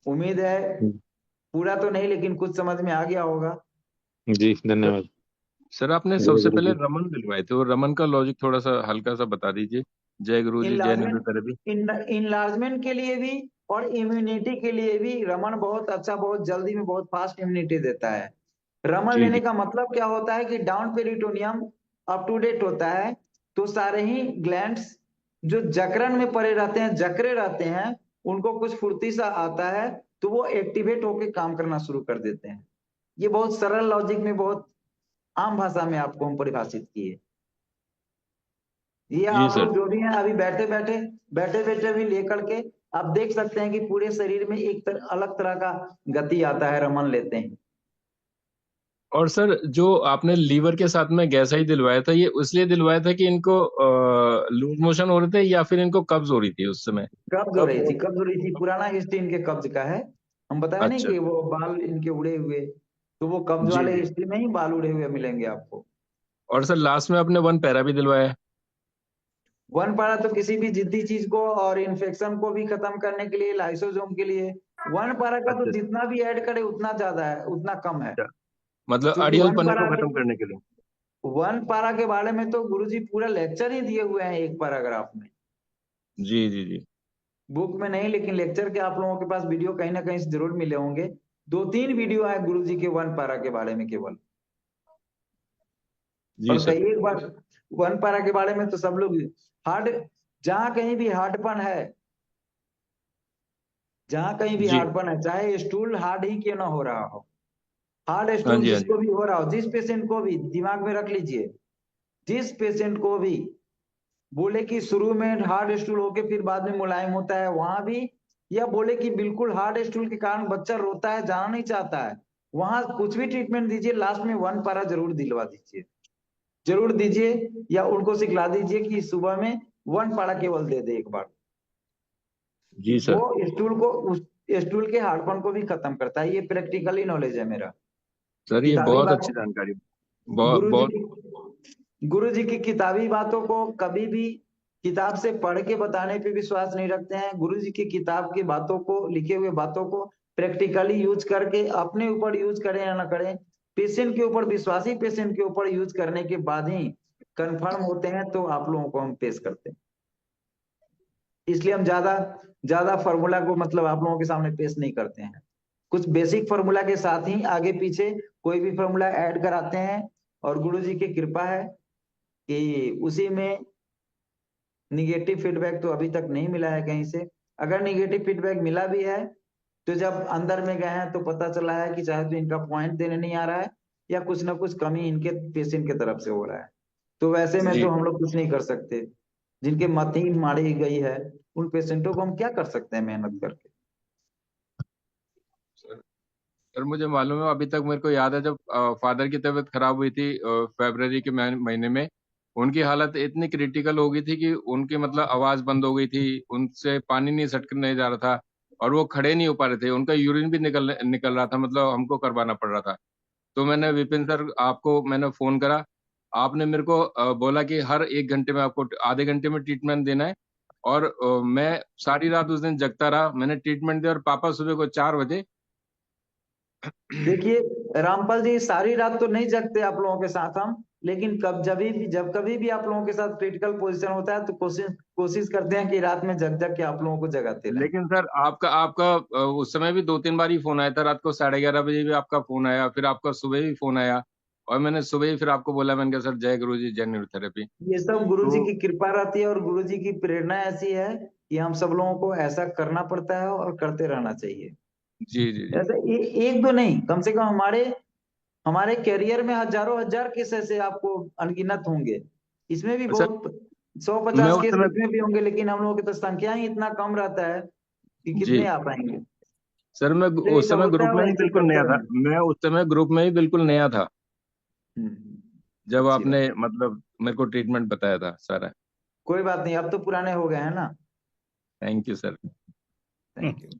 उम्मीद है पूरा तो नहीं, लेकिन कुछ समझ में आ गया होगा। जी धन्यवाद। सर आपने जय सबसे गुरु पहले जी। रमन दिलवाए थे, और रमन का लॉजिक थोड़ा सा हल्का सा बता दीजिए। जय गुरु जी, जय निरुद्र भी। इनलार्जमेंट के लिए भी और इम्यूनिटी के लिए भी रमन बहुत अच्छा, बहुत जल्दी में बहुत फास्ट इम्यूनिटी देता है। रमन जी लेने जी। का मतलब क्या होता है कि down peritoneum up to date होता है, तो सारे ही ग्लैंड्स जो जकरन में पड़े रहते हैं, जकरे रहते हैं, उनको कुछ फुर्ती सा आता है तो वो एक्टिवेट होके काम करना शुरू कर देते हैं। ये बहुत सरल लॉजिक में, बहुत आम भाषा में आपको हम परिभाषित किए। ये जी आप सर। लोग जो भी हैं अभी बैठे बैठे भी लेकर के आप देख सकते हैं कि पूरे शरीर में अलग तरह का गति आता है रमन लेते हैं। और सर जो आपने लीवर के साथ में गैसा ही दिलवाया था, ये इसलिए दिलवाया था कि इनको लूज मोशन हो रहे थे, या फिर इनको कब्ज हो रही थी उस समय? कब्ज हो रही थी, कब्ज हो रही थी, पुराना हिस्ट्री इनके कब्ज का है। हम बताए नहीं अच्छा। कि वो बाल इनके उड़े हुए, तो वो कब्ज जी वाले जी। हिस्ट्री में ही बाल उड़े हुए मिलेंगे आपको। और सर लास्ट में आपने 1 पैरा भी दिलवाया। वन पारा तो किसी भी जिद्दी चीज को और इन्फेक्शन को भी खत्म करने के लिए, लाइसोसोम के लिए। वन पारा का तो अच्छा जितना भी ऐड करे उतना ज्यादा है, उतना कम है। अच्छा। मतलब क्योंकि अड़ियल वन पने पारा को खत्म करने के लिए। वन पारा के बारे में तो गुरुजी पूरा लेक्चर ही दिए हुए हैं एक पैराग्राफ में। जी जी जी। बुक में नहीं, लेकिन लेक्चर के आप लोगों के पास वीडियो कहीं ना कहीं से जरूर मिले होंगे। 2-3 वीडियो है गुरुजी के वन पारा के बारे में केवल। जी और सर। कई एक बार वन पारा के बारे में तो सब लोग हार्ड, जहां कहीं भी हार्डपन है, जहां कहीं भी जी। हार्डपन है, चाहे स्टूल हार्ड ही क्यों ना हो रहा हो, हार्ड हाँ स्टूल जी हाँ जी। जिसको भी हो रहा हो, जिस पेशेंट को भी दिमाग में रख लीजिए, जिस पेशेंट को भी बोले कि शुरू में हार्ड स्टूल होके फिर बाद में मुलायम होता है, वहां भी, या बोले कि बिल्कुल हार्ड स्टूल के कारण बच्चा रोता है, जाना नहीं चाहता है, वहां कुछ भी ट्रीटमेंट दीजिए, लास्ट में वन पारा जरूर दिलवा दीजिए, जरूर दीजिए। या उनको सिखला दीजिए कि सुबह में वन पारा केवल दे दे एक बार। जी वो सर। स्टूल को, उस स्टूल के हार्डपन को भी खत्म करता है। ये प्रैक्टिकली नॉलेज है मेरा। सर ये किताबी बहुत बात, अच्छी जानकारी। बहुत गुरु जी बहुत। की गुरु जी की किताबी बातों को कभी भी किताब से पढ़ के बताने पे विश्वास नहीं रखते हैं। गुरु जी की किताब की बातों को, लिखे हुए बातों को प्रैक्टिकली यूज करके अपने ऊपर यूज करें या ना करें, पेशेंट के ऊपर, विश्वासी पेशेंट के ऊपर यूज करने के बाद ही कंफर्म होते हैं, तो आप लोगों को हम पेश करते हैं। इसलिए हम ज्यादा ज्यादा फॉर्मूला को मतलब आप लोगों के सामने पेश नहीं करते हैं। कुछ बेसिक फॉर्मूला के साथ ही आगे पीछे कोई भी फॉर्मूला ऐड कराते हैं, और गुरु जी की कृपा है कि उसी में निगेटिव फीडबैक तो अभी तक नहीं मिला है कहीं से। अगर निगेटिव फीडबैक मिला भी है तो जब अंदर में गए हैं तो पता चला है कि चाहे तो इनका पॉइंट देने नहीं आ रहा है, या कुछ ना कुछ कमी इनके पेशेंट के तरफ से हो रहा है। तो वैसे में जी तो हम लोग कुछ नहीं कर सकते। जिनके मत ही मारी गई है, उन पेशेंटों को हम क्या कर सकते हैं मेहनत करके। सर। सर मुझे मालूम है, अभी तक मेरे को याद है जब फादर की तबीयत खराब हुई थी फरवरी के महीने में, उनकी हालत इतनी क्रिटिकल हो गई थी कि उनकी मतलब आवाज बंद हो गई थी, उनसे पानी नहीं सटक नहीं जा रहा था, और वो खड़े नहीं हो पा रहे थे, उनका यूरिन भी निकल निकल रहा था, मतलब हमको करवाना पड़ रहा था। तो मैंने विपिन सर आपको मैंने फोन करा, आपने मेरे को बोला कि हर 1 घंटे में आपको आधे घंटे में ट्रीटमेंट देना है। और मैं सारी रात उस दिन जगता रहा, मैंने ट्रीटमेंट दिया, और पापा सुबह को 4 बजे। देखिए रामपाल जी, सारी रात तो नहीं जगते आप लोगों के साथ हम, लेकिन जब कभी भी आप लोगों के साथ क्रिटिकल पोजीशन होता है तो कोशिश करते हैं कि रात में जग जग के आप लोगों को जगाते रहें। लेकिन सर आपका आपका उस समय भी 2-3 बार ही फोन आया था, रात को 11:30 बजे भी आपका फोन आया, फिर आपका सुबह भी फोन आया, और मैंने सुबह ही फिर आपको बोला, मैंने कहा सर जय गुरु जी, जय न्यूरोथेरेपी। ये सब गुरुजी तो की कृपा रहती है और गुरुजी की प्रेरणा ऐसी है कि हम सब लोगों को ऐसा करना पड़ता है और करते रहना चाहिए। जी जी जी। ऐसे एक दो नहीं, कम से कम हमारे करियर में हजारों हजार केस ऐसे आपको अनगिनत होंगे। इसमें भी सर बहुत मैं 150 उस केस समय इसमें भी होंगे, लेकिन हम लोगों की तो संख्या ही इतना कम रहता है कि जी कितने आ पाएंगे। सर, मैं तो उस ऐसा समय होता ग्रुप है, में ही वैसे ही बिल्कुल करते नया था। रहना। मैं उस समय ग्रुप में ही बिल्कुल नया था जब अच्छी बात। आपने मतलब मेरे को ट्रीटमेंट बताया था सारा। कोई बात नहीं, अब तो पुराने हो गए हैं ना। Thank you sir. Thank you. ठीक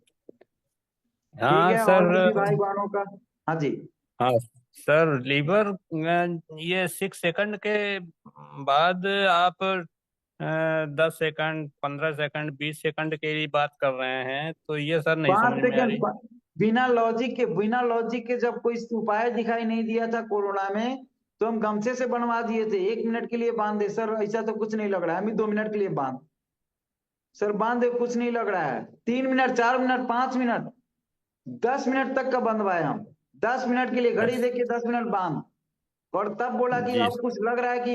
हाँ है, और सर। किसी भाई बहनों का? हाँ जी। हाँ सर, लीवर ये 6 सेकंड के बाद आप 10 सेकंड, 15 सेकंड, 20 सेकंड के लिए बात कर रहे हैं, तो ये सर नहीं 5 समझ में आ सेकंड रही। बिना लॉजिक के जब कोई उपाय दिखाई नहीं दिया था कोरोना में, तो हम गमछे से बनवा दिए थे। 1 मिनट के लिए बांध दे सर, ऐसा तो कुछ नहीं लग रहा है, हम 2 मिनट के लिए बांध सर, बांध दे, कुछ नहीं लग रहा है। 3 मिनट, 4 मिनट, 5 मिनट, 10 मिनट तक का बंधवाए हम। 10 मिनट के लिए घड़ी अच्छा। देखिए, 10 मिनट बांध। और तब बोला कि जी अब कुछ लग रहा है कि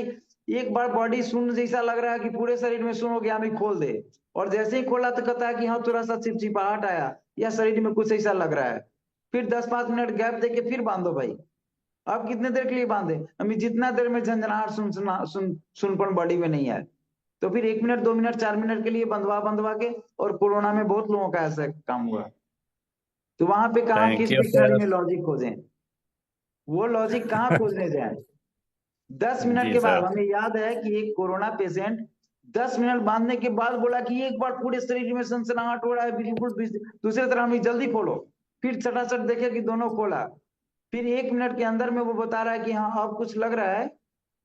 एक बार बॉडी सुन जैसा लग रहा है कि पूरे शरीर में सुन हो गया, हमें खोल दे। और जैसे ही खोला तो कहता है कि हाँ थोड़ा सा चिपचिपाहट आया या शरीर में कुछ ऐसा लग रहा है। फिर 10-5 मिनट गैप देके फिर बांधो भाई। अब कितने देर के लिए बांधे? हमें जितना देर में झंझनाहट सुनपन बॉडी में नहीं आए, तो फिर 1 मिनट, 2 मिनट, 4 मिनट के लिए बंधवा के। और कोरोना में बहुत लोगों का ऐसा काम हुआ। तो वहां पे कहा थैंक किस यू डिक्शनरी सर। में लॉजिक खोजें? वो लॉजिक कहाँ खोजने जाए? 10 मिनट जी के बाद सर। हमें याद है कि एक कोरोना पेशेंट 10 मिनट बांधने के बाद बोला कि एक बार पूरे शरीर में सनसनाहट हो रहा है, बिल्कुल दूसरी तरह हमें जल्दी खोलो। फिर चटाचट देखे कि दोनों खोला। फिर 1 मिनट के अंदर में वो बता रहा है कि हाँ अब कुछ लग रहा है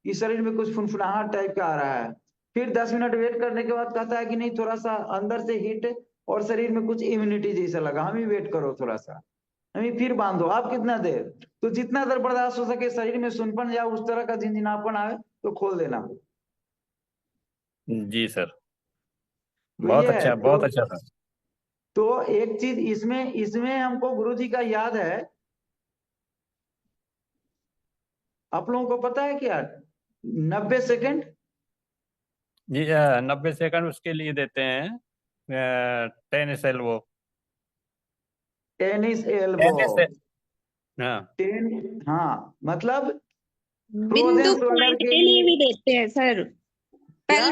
कि शरीर में कुछ फुनफुनाहट टाइप का आ रहा है। फिर 10 मिनट वेट करने के बाद कहता है कि नहीं, थोड़ा सा अंदर से हीट और शरीर में कुछ इम्यूनिटी जैसा लगा, हम ही वेट करो थोड़ा सा, हमें फिर बांधो। आप कितना देर? तो जितना देर बर्दाश्त हो सके, शरीर में सुनपन या उस तरह का झिनझिनापन आए तो खोल देना। जी सर, तो बहुत ये है। अच्छा, बहुत अच्छा सर। तो एक चीज इसमें इसमें हमको गुरुजी का याद है। आप लोगों को पता है क्या? 90 सेकंड जी 90 सेकंड उसके लिए देते हैं। Tennis elbow. Tennis elbow. Tennis. हाँ। 10, हाँ मतलब बिंदु फ्रोजन शोल्डर पॉइंट के के लिए लिए। भी देते हैं सर। क्या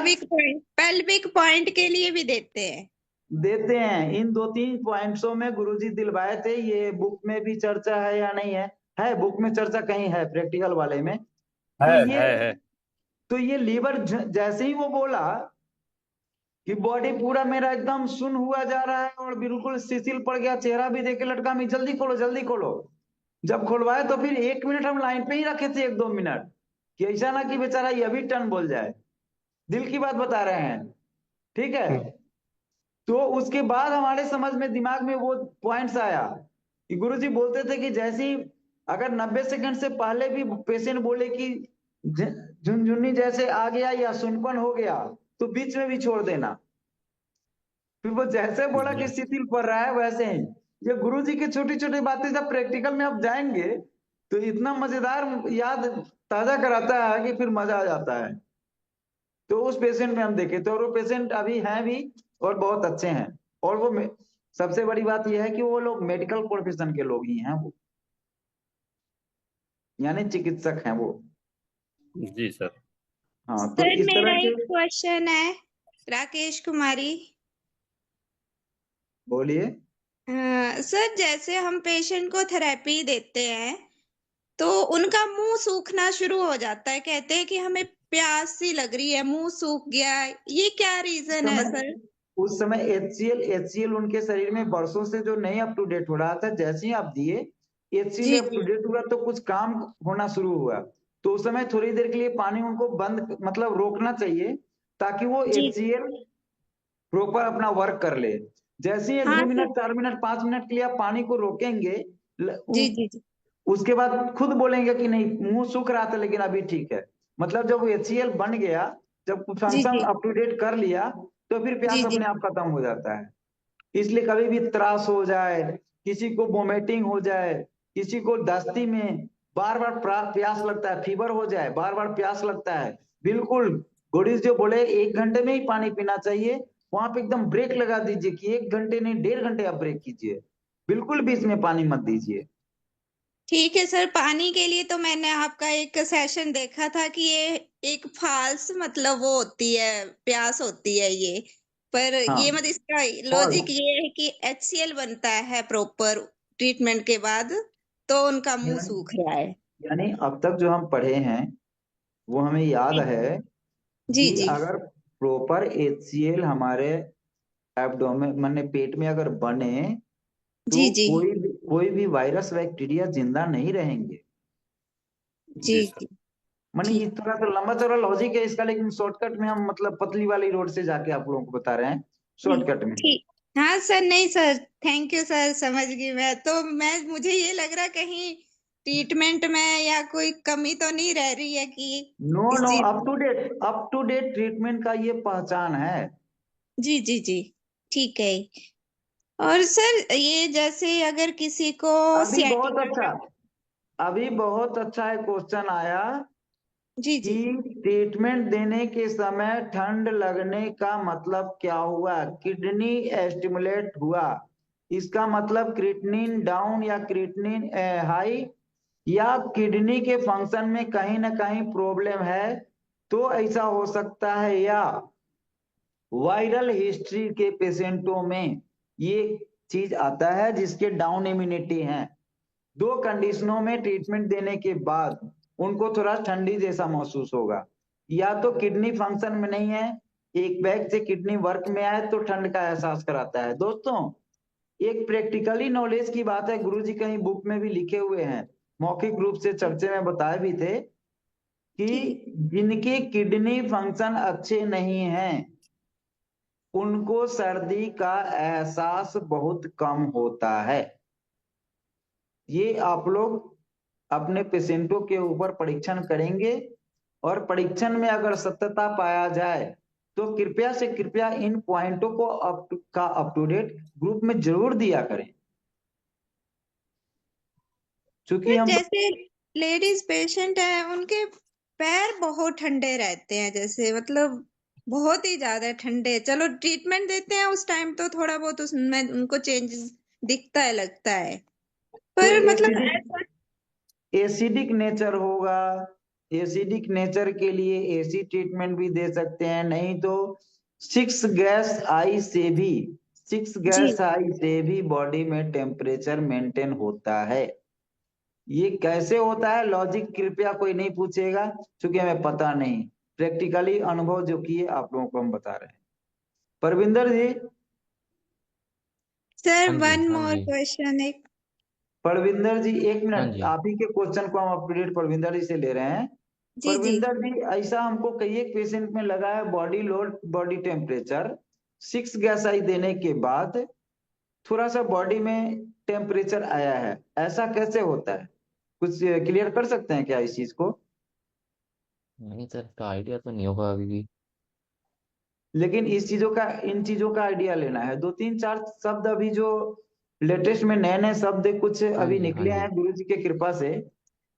पेल्विक पॉइंट के लिए भी देते हैं। देते हैं? इन 2-3 पॉइंट्सों में गुरुजी दिलवाए थे। ये बुक में भी चर्चा है या नहीं है? है, बुक में चर्चा कहीं है प्रैक्टिकल वाले में। तो है। ये लीवर जैसे ही वो बोला कि बॉडी पूरा मेरा एकदम सुन हुआ जा रहा है और बिल्कुल शिथिल पड़ गया, चेहरा भी देखे लटका, मैं जल्दी खोलो जल्दी खोलो। जब खुलवाए तो फिर 1 मिनट हम लाइन पे ही रखे थे, 1-2 मिनट, कि ऐसा ना कि बेचारा ये अभी टर्न बोल जाए। दिल की बात बता रहे हैं, ठीक है? तो उसके बाद हमारे समझ में, दिमाग में वो पॉइंट्स आया कि गुरुजी बोलते थे कि जैसे ही अगर 90 सेकंड से पहले भी पेशेंट बोले कि झुनझुनी जैसे आ गया या सुनपन हो गया, तो बीच में भी छोड़ देना। फिर वो जैसे बोला कि शिथिल पड़ रहा है, वैसे ही ये गुरुजी की छोटी छोटी बातें जब प्रैक्टिकल में आप जाएंगे तो इतना मजेदार याद ताजा कराता है कि फिर मजा आ जाता है। तो उस पेशेंट में हम देखे तो, और वो पेशेंट अभी हैं भी और बहुत अच्छे हैं। और वो सबसे बड़ी बात यह है कि वो लोग मेडिकल प्रोफेशन के लोग ही हैं, वो यानी चिकित्सक हैं वो। जी सर। हाँ, तो सर इस मेरा तरह के। एक क्वेश्चन है। राकेश कुमारी। बोलिए। सर जैसे हम पेशेंट को थेरेपी देते हैं तो उनका मुंह सूखना शुरू हो जाता है, कहते हैं कि हमें प्यास सी लग रही है, मुंह सूख गया है, ये क्या रीजन है सर? उस समय HCl उनके शरीर में बरसों से जो नहीं अप टू डेट हो रहा था, जैसे ही आप दिए HCl जी अप टू जी डेट हुआ तो कुछ काम होना शुरू हुआ। तो उस समय थोड़ी देर के लिए पानी उनको बंद, मतलब रोकना चाहिए, ताकि वो जी HCl प्रॉपर अपना वर्क कर ले। जैसे ही एक हाँ दो सर। मिनट 4 मिनट 5 मिनट के लिए आप पानी को रोकेंगे, जी जी जी। उसके बाद खुद बोलेंगे कि नहीं, मुंह सूख रहा था लेकिन अभी ठीक है। मतलब जब HCl बन गया, जब G function G up to date कर लिया, तो फिर जी प्यास जी अपने आप खत्म हो जाता है। इसलिए कभी भी त्रास हो जाए, किसी को वोमिटिंग हो जाए, किसी को दस्ती में बार बार प्यास लगता है, फीवर हो जाए, बार बार प्यास लगता है, बिल्कुल गुरुजी जो बोले 1 घंटे में ही पानी पीना चाहिए, वहां पे एकदम ब्रेक लगा दीजिए कि 1 घंटे नहीं 1.5 घंटे आप ब्रेक कीजिए, बिल्कुल बीच में पानी मत दीजिए। ठीक है सर। पानी के लिए तो मैंने आपका एक सेशन देखा था कि ये एक फाल्स मतलब वो होती है, प्यास होती है ये, पर हाँ, ये मतलब इसका लॉजिक ये है कि HCl बनता है प्रॉपर ट्रीटमेंट के बाद, तो उनका मुंह सूख रहा है। यानी अब तक जो हम पढ़े हैं वो हमें याद है जी कि जी अगर प्रॉपर HCl हमारे एब्डोमेन माने पेट में अगर बने, जी तो जी कोई भी वायरस बैक्टीरिया जिंदा नहीं रहेंगे। जी जी सर। जी माने ठीक इस तरह तो लंबा चौड़ा लॉजिक है इसका, लेकिन शॉर्टकट में हम मतलब पतली वाली रोड से जाके आप लोगों को बता रहे हैं ठीक शॉर्टकट में। ठीक। हाँ सर, नहीं सर, थैंक यू सर, समझ गई मैं। तो मुझे ये लग रहा कहीं ट्रीटमेंट में या कोई कमी तो नहीं रह रही है कि नो इस नो, चीज। अप टू डेट ट्रीटमेंट का ये पहचान है। जी जी जी ठीक है। और सर ये जैसे अगर किसी को अभी बहुत सियाटिका अच्छा, का। अभी बहुत अच्छा एक क्वेश्चन आया जी जी कि ट्रीटमेंट देने के समय ठंड लगने का मतलब क्या हुआ, किडनी स्टिमुलेट हुआ, इसका मतलब क्रिएटिनिन डाउन या क्रिएटिनिन हाई, या किडनी के फंक्शन में कहीं ना कहीं प्रॉब्लम है, तो ऐसा हो सकता है, या वायरल हिस्ट्री के पेशेंटों में ये चीज आता है जिसके डाउन इम्यूनिटी है। दो कंडीशनों में ट्रीटमेंट देने के बाद उनको थोड़ा ठंडी जैसा महसूस होगा, या तो किडनी फंक्शन में नहीं है, एक बैग से किडनी वर्क में आए तो ठंड का एहसास कराता है। दोस्तों, एक प्रैक्टिकली नॉलेज की बात है, गुरुजी कहीं बुक में भी लिखे हुए हैं, मौखिक रूप से चर्चे में बताए भी थे ठीक। कि जिनके किडनी फंक्शन अच्छे नहीं हैं उनको सर्दी का एहसास बहुत कम होता है। ये आप लोग अपने पेशेंटों के ऊपर परीक्षण करेंगे, और परीक्षण में अगर सत्यता पाया जाए तो कृपया से कृपया इन पॉइंटों को अप टू डेट ग्रुप में जरूर दिया करें, क्योंकि सर हम जैसे लेडीज पेशेंट है, उनके पैर बहुत ठंडे रहते हैं, जैसे मतलब बहुत ही ज्यादा ठंडे। चलो ट्रीटमेंट देते हैं उस टाइम तो थोड़ा बहुत उसमें उनको चेंजेस दिखता है, लगता है, तो पर मतलब एसिडिक एसिडिक नेचर होगा, एसिडिक नेचर के लिए एसी ट्रीटमेंट भी दे सकते हैं, नहीं तो 6 गैस आई से भी 6 जी गैस आई से भी बॉडी में टेम्परेचर मेंटेन होता है। ये कैसे होता है लॉजिक कृपया कोई नहीं पूछेगा, क्योंकि हमें पता नहीं, प्रैक्टिकली अनुभव जो किए आप लोगों को हम बता रहे हैं। परविंदर जी, सर, हाँ जी, वन हाँ मोर जी, क्वेश्चन एक। परविंदर जी एक हाँ मिनट, जी। आप ही के क्वेश्चन को हम अपडेट परविंदर जी से ले रहे हैं। जी जी परविंदर जी, ऐसा हमको कई एक पेशेंट में लगा है, body load body temperature 6 gas आई देने के बाद थोड़ा सा बॉडी में टेम्परेचर आया है, ऐसा कैसे होता है, कुछ क्लियर कर सकते हैं क्या इस चीज को? नहीं सर, इसका आइडिया तो नहीं होगा अभी भी। लेकिन इस चीजों का इन चीजों का आइडिया लेना है, 2 3 4 शब्द अभी जो लेटेस्ट में नए नए शब्द कुछ हाँ अभी जी, हाँ निकले जी, हैं गुरु जी के कृपा से,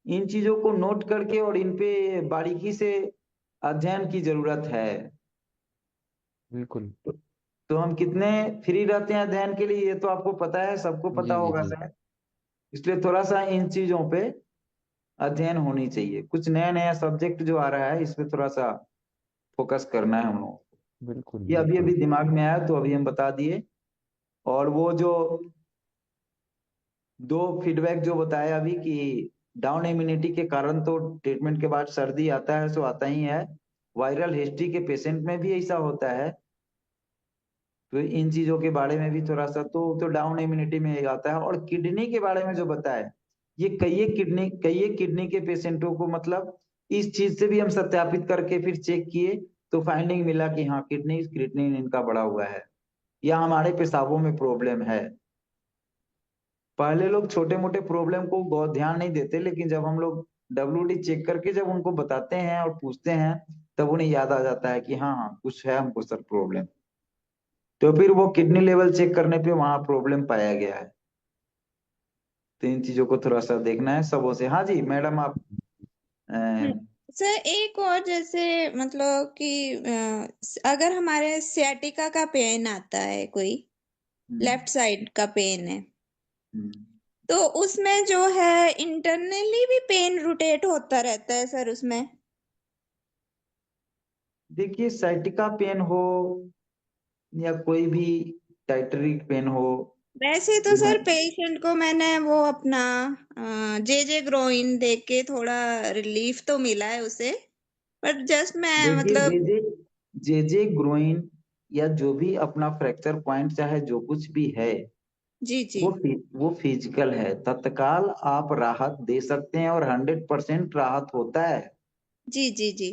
इन चीजों को नोट करके और इन पे बारीकी से अध्ययन की जरूरत है। बिल्कुल। तो, तो हम कितने फ्री रहते हैं अध्ययन के लिए ये तो आपको पता है, सबको पता जी जी होगा जी। शायद, इसलिए थोड़ा सा इन चीजों पे अध्ययन होनी चाहिए, कुछ नया नया सब्जेक्ट जो आ रहा है इस पे थोड़ा सा फोकस करना है हम लोगों को। बिल्कुल ये अभी बिल्कुल। अभी दिमाग में आया तो अभी हम बता दिए। और वो जो 2 फीडबैक जो बताया अभी कि डाउन इम्यूनिटी के कारण तो ट्रीटमेंट के बाद सर्दी आता है, सो आता ही है, वायरल हिस्ट्री के पेशेंट में भी ऐसा होता है, तो इन चीजों के बारे में भी थोड़ा सा तो डाउन इम्यूनिटी में आता है। और किडनी के बारे में जो बताया, ये कई किडनी के पेशेंटों को मतलब इस चीज से भी हम सत्यापित करके फिर चेक किए, तो फाइंडिंग मिला कि हाँ किडनी क्रिएटिनिन इनका बढ़ा हुआ है, या हमारे पेशाबों में प्रॉब्लम है। पहले लोग छोटे मोटे प्रॉब्लम को बहुत ध्यान नहीं देते, लेकिन जब हम लोग WD चेक करके जब उनको बताते हैं और पूछते हैं, तब उन्हें याद आ जाता है कि हाँ हाँ कुछ है हमको सर प्रॉब्लम। तो फिर वो किडनी लेवल चेक करने पे वहां प्रॉब्लम पाया गया है। तो इन चीजों को थोड़ा सा देखना है सबों से। हाँ जी मैडम आप सर एक और जैसे मतलब कि अगर हमारे सियाटिका का पेन आता है, कोई लेफ्ट साइड का पेन है, तो उसमें जो है इंटरनली भी पेन रोटेट होता रहता है सर उसमें। देखिए साइटिका पेन हो या कोई भी टाइटरिक पेन हो, वैसे तो सर पेशेंट को मैंने वो अपना जे ग्रोइन देख के थोड़ा रिलीफ तो मिला है उसे, बट जस्ट मैं देखिए मतलब जे ग्रोइन या जो भी अपना फ्रैक्चर पॉइंट चाहे जो कुछ भी है, जी जी वो फिजिकल है। तत्काल आप राहत दे सकते हैं और 100% राहत होता है। जी जी जी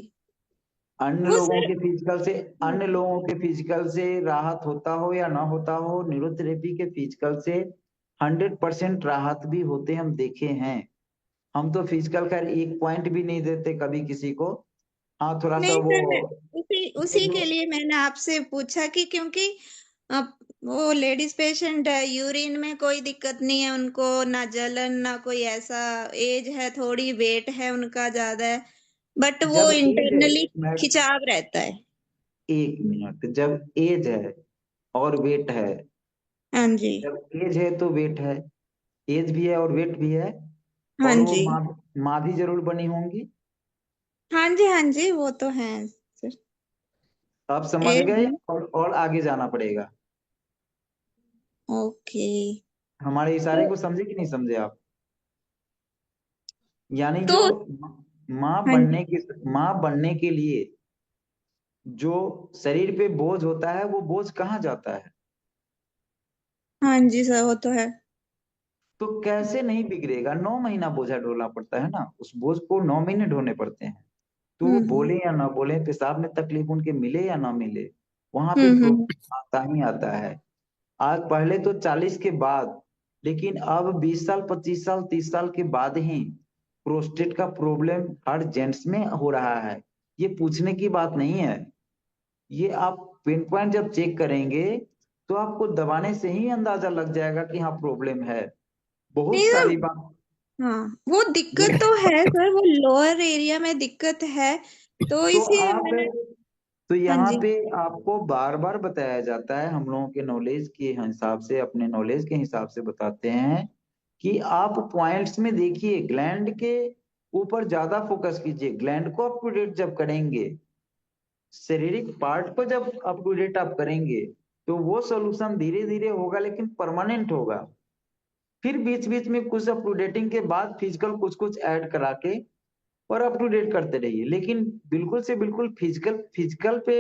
अन्य वो लोगों सर के फिजिकल से अन्य लोगों के फिजिकल से राहत होता हो या ना होता हो, न्यूरोथेरेपी के फिजिकल से 100% राहत भी होते हम देखे हैं। हम तो फिजिकल का एक पॉइंट भी नहीं देते कभी किसी को। हाँ थोड़ा सा नहीं वो सर, मैं उसी उसी के लिए मैंने आपसे पूछा कि क्योंकि वो लेडीज पेशेंट है, यूरिन में कोई दिक्कत नहीं है उनको, ना जलन ना कोई ऐसा, एज है थोड़ी, वेट है उनका ज्यादा है, बट वो जब एज है, इंटरनली खिंचाव रहता है। एक मिनट, जब एज है और वेट है, हाँ जी जब एज है तो वेट है, एज भी है और वेट भी है। हाँ और वो जी माँ भी जरूर बनी होंगी। हाँ जी वो तो है सर। आप समझ एज गए है। और आगे जाना पड़ेगा। ओके। हमारे इशारे तो को समझे कि नहीं समझे आप? यानी तो जो माँ हाँ जी बनने के माँ बनने के लिए जो शरीर पे बोझ होता है, वो बोझ कहाँ जाता है? हाँ जी सर वो तो है। तो कैसे नहीं बिगड़ेगा? 9 महीना बोझा ढोना पड़ता है ना, उस बोझ को 9 महीने ढोने पड़ते हैं। तो वो हम्म बोले या ना बोले, पेशाब में तकलीफ उनके मिले या ना मिले, वहां पे हम्म। प्रॉब्लम आता ही आता है। आज पहले तो 40 के बाद, लेकिन अब 20 साल 25 साल 30 साल के बाद ही प्रोस्टेट का प्रॉब्लम हर जेंट्स में हो रहा है। ये पूछने की बात नहीं है। ये आप पिन पॉइंट जब चेक करेंगे तो आपको दबाने से ही अंदाजा लग जाएगा कि हाँ प्रॉब्लम है। बहुत नहीं सर, सारी बात। हाँ वो दिक्कत तो है सर, वो लोअर एरिया में दिक्कत है, तो तो इसी आप मैंने। तो हाँ यहाँ जी पे आपको बार बार बताया जाता है, हम लोगों के नॉलेज के हिसाब से, अपने नॉलेज के हिसाब से बताते हैं कि आप पॉइंट्स में देखिए, ग्लैंड के ऊपर ज्यादा फोकस कीजिए। ग्लैंड को अप टू डेट जब करेंगे, शारीरिक पार्ट को जब अप टू डेट आप करेंगे, तो वो सोल्यूशन धीरे धीरे होगा लेकिन परमानेंट होगा। फिर बीच बीच में कुछ अप टू डेटिंग के बाद फिजिकल कुछ कुछ ऐड करा के और अप टू डेट करते रहिए। लेकिन बिल्कुल से बिल्कुल फिजिकल फिजिकल पे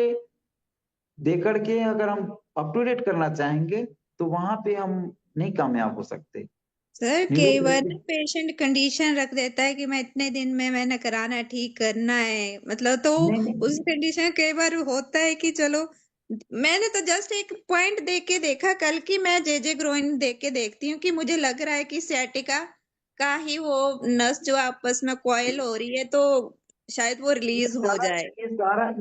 दे करके अगर हम अप टू डेट करना चाहेंगे, तो वहां पे हम नहीं कामयाब हो सकते। सर, कई बार न्यूरोथेरेपी ना पेशेंट कंडीशन रख देता है कि मैं इतने दिन में मैंने कराना है, ठीक करना है, मतलब तो नहीं उस नहीं, कंडीशन कई बार होता है कि चलो, मैंने तो जस्ट एक पॉइंट देख के देखा कल की, मैं जे ग्रोइन देख के देखती हूँ कि मुझे लग रहा है कि sciatica का ही वो नस जो आपस में कॉइल हो रही है, तो शायद वो ये रिलीज हो सारा जाए।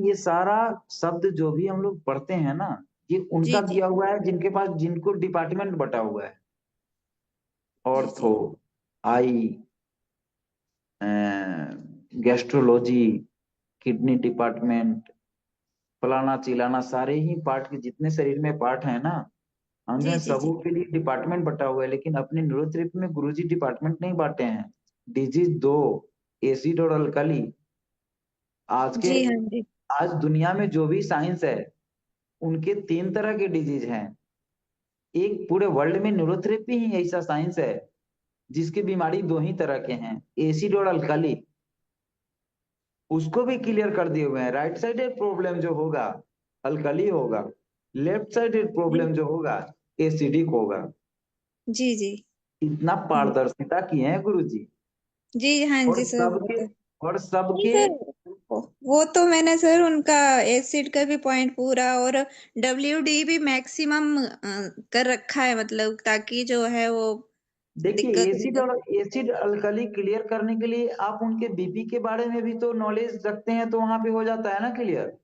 ये सारा शब्द जो भी हम लोग पढ़ते हैं ना, ये जी उनका जी दिया हुआ है जिनके पास, जिनको डिपार्टमेंट बटा हुआ है। जी ऑर्थो, जी आई, गैस्ट्रोलॉजी, किडनी डिपार्टमेंट, फलाना चिलाना, सारे ही पार्ट के जितने शरीर में पार्ट है ना, अंग जी है, जी जी सबों के लिए डिपार्टमेंट बटा हुआ है। लेकिन अपने न्यूरोथेरेपी में गुरुजी डिपार्टमेंट नहीं बांटे हैं। डिजीज दो, एसिड और अल्कली। आज के जी हाँ जी आज दुनिया में जो भी साइंस है, उनके 3 तरह के डिजीज हैं। एक पूरे वर्ल्ड में न्यूरोथेरेपी ही ऐसा साइंस है जिसकी बीमारी 2 ही तरह के हैं, एसिड और अल्कली। उसको भी क्लियर कर दिए हुए हैं। राइट साइडेड प्रॉब्लम जो होगा अल्कली होगा, लेफ्ट साइडेड जी प्रॉब्लम जो होगा एसिडिक होगा। जी जी इतना हम्म, पारदर्शिता किए हैं गुरुजी। जी हाँ और जी सर वो सबके तो और नहीं सबके सर, वो तो मैंने सर उनका एसिड का भी पॉइंट पूरा, और WD भी मैक्सिमम कर रखा है, मतलब ताकि जो है वो देखिए दिक्कत एसिड और एसिड अल्कली क्लियर करने के लिए आप उनके बीपी के बारे में भी तो नॉलेज रखते हैं, तो वहां पे हो जाता है ना क्लियर।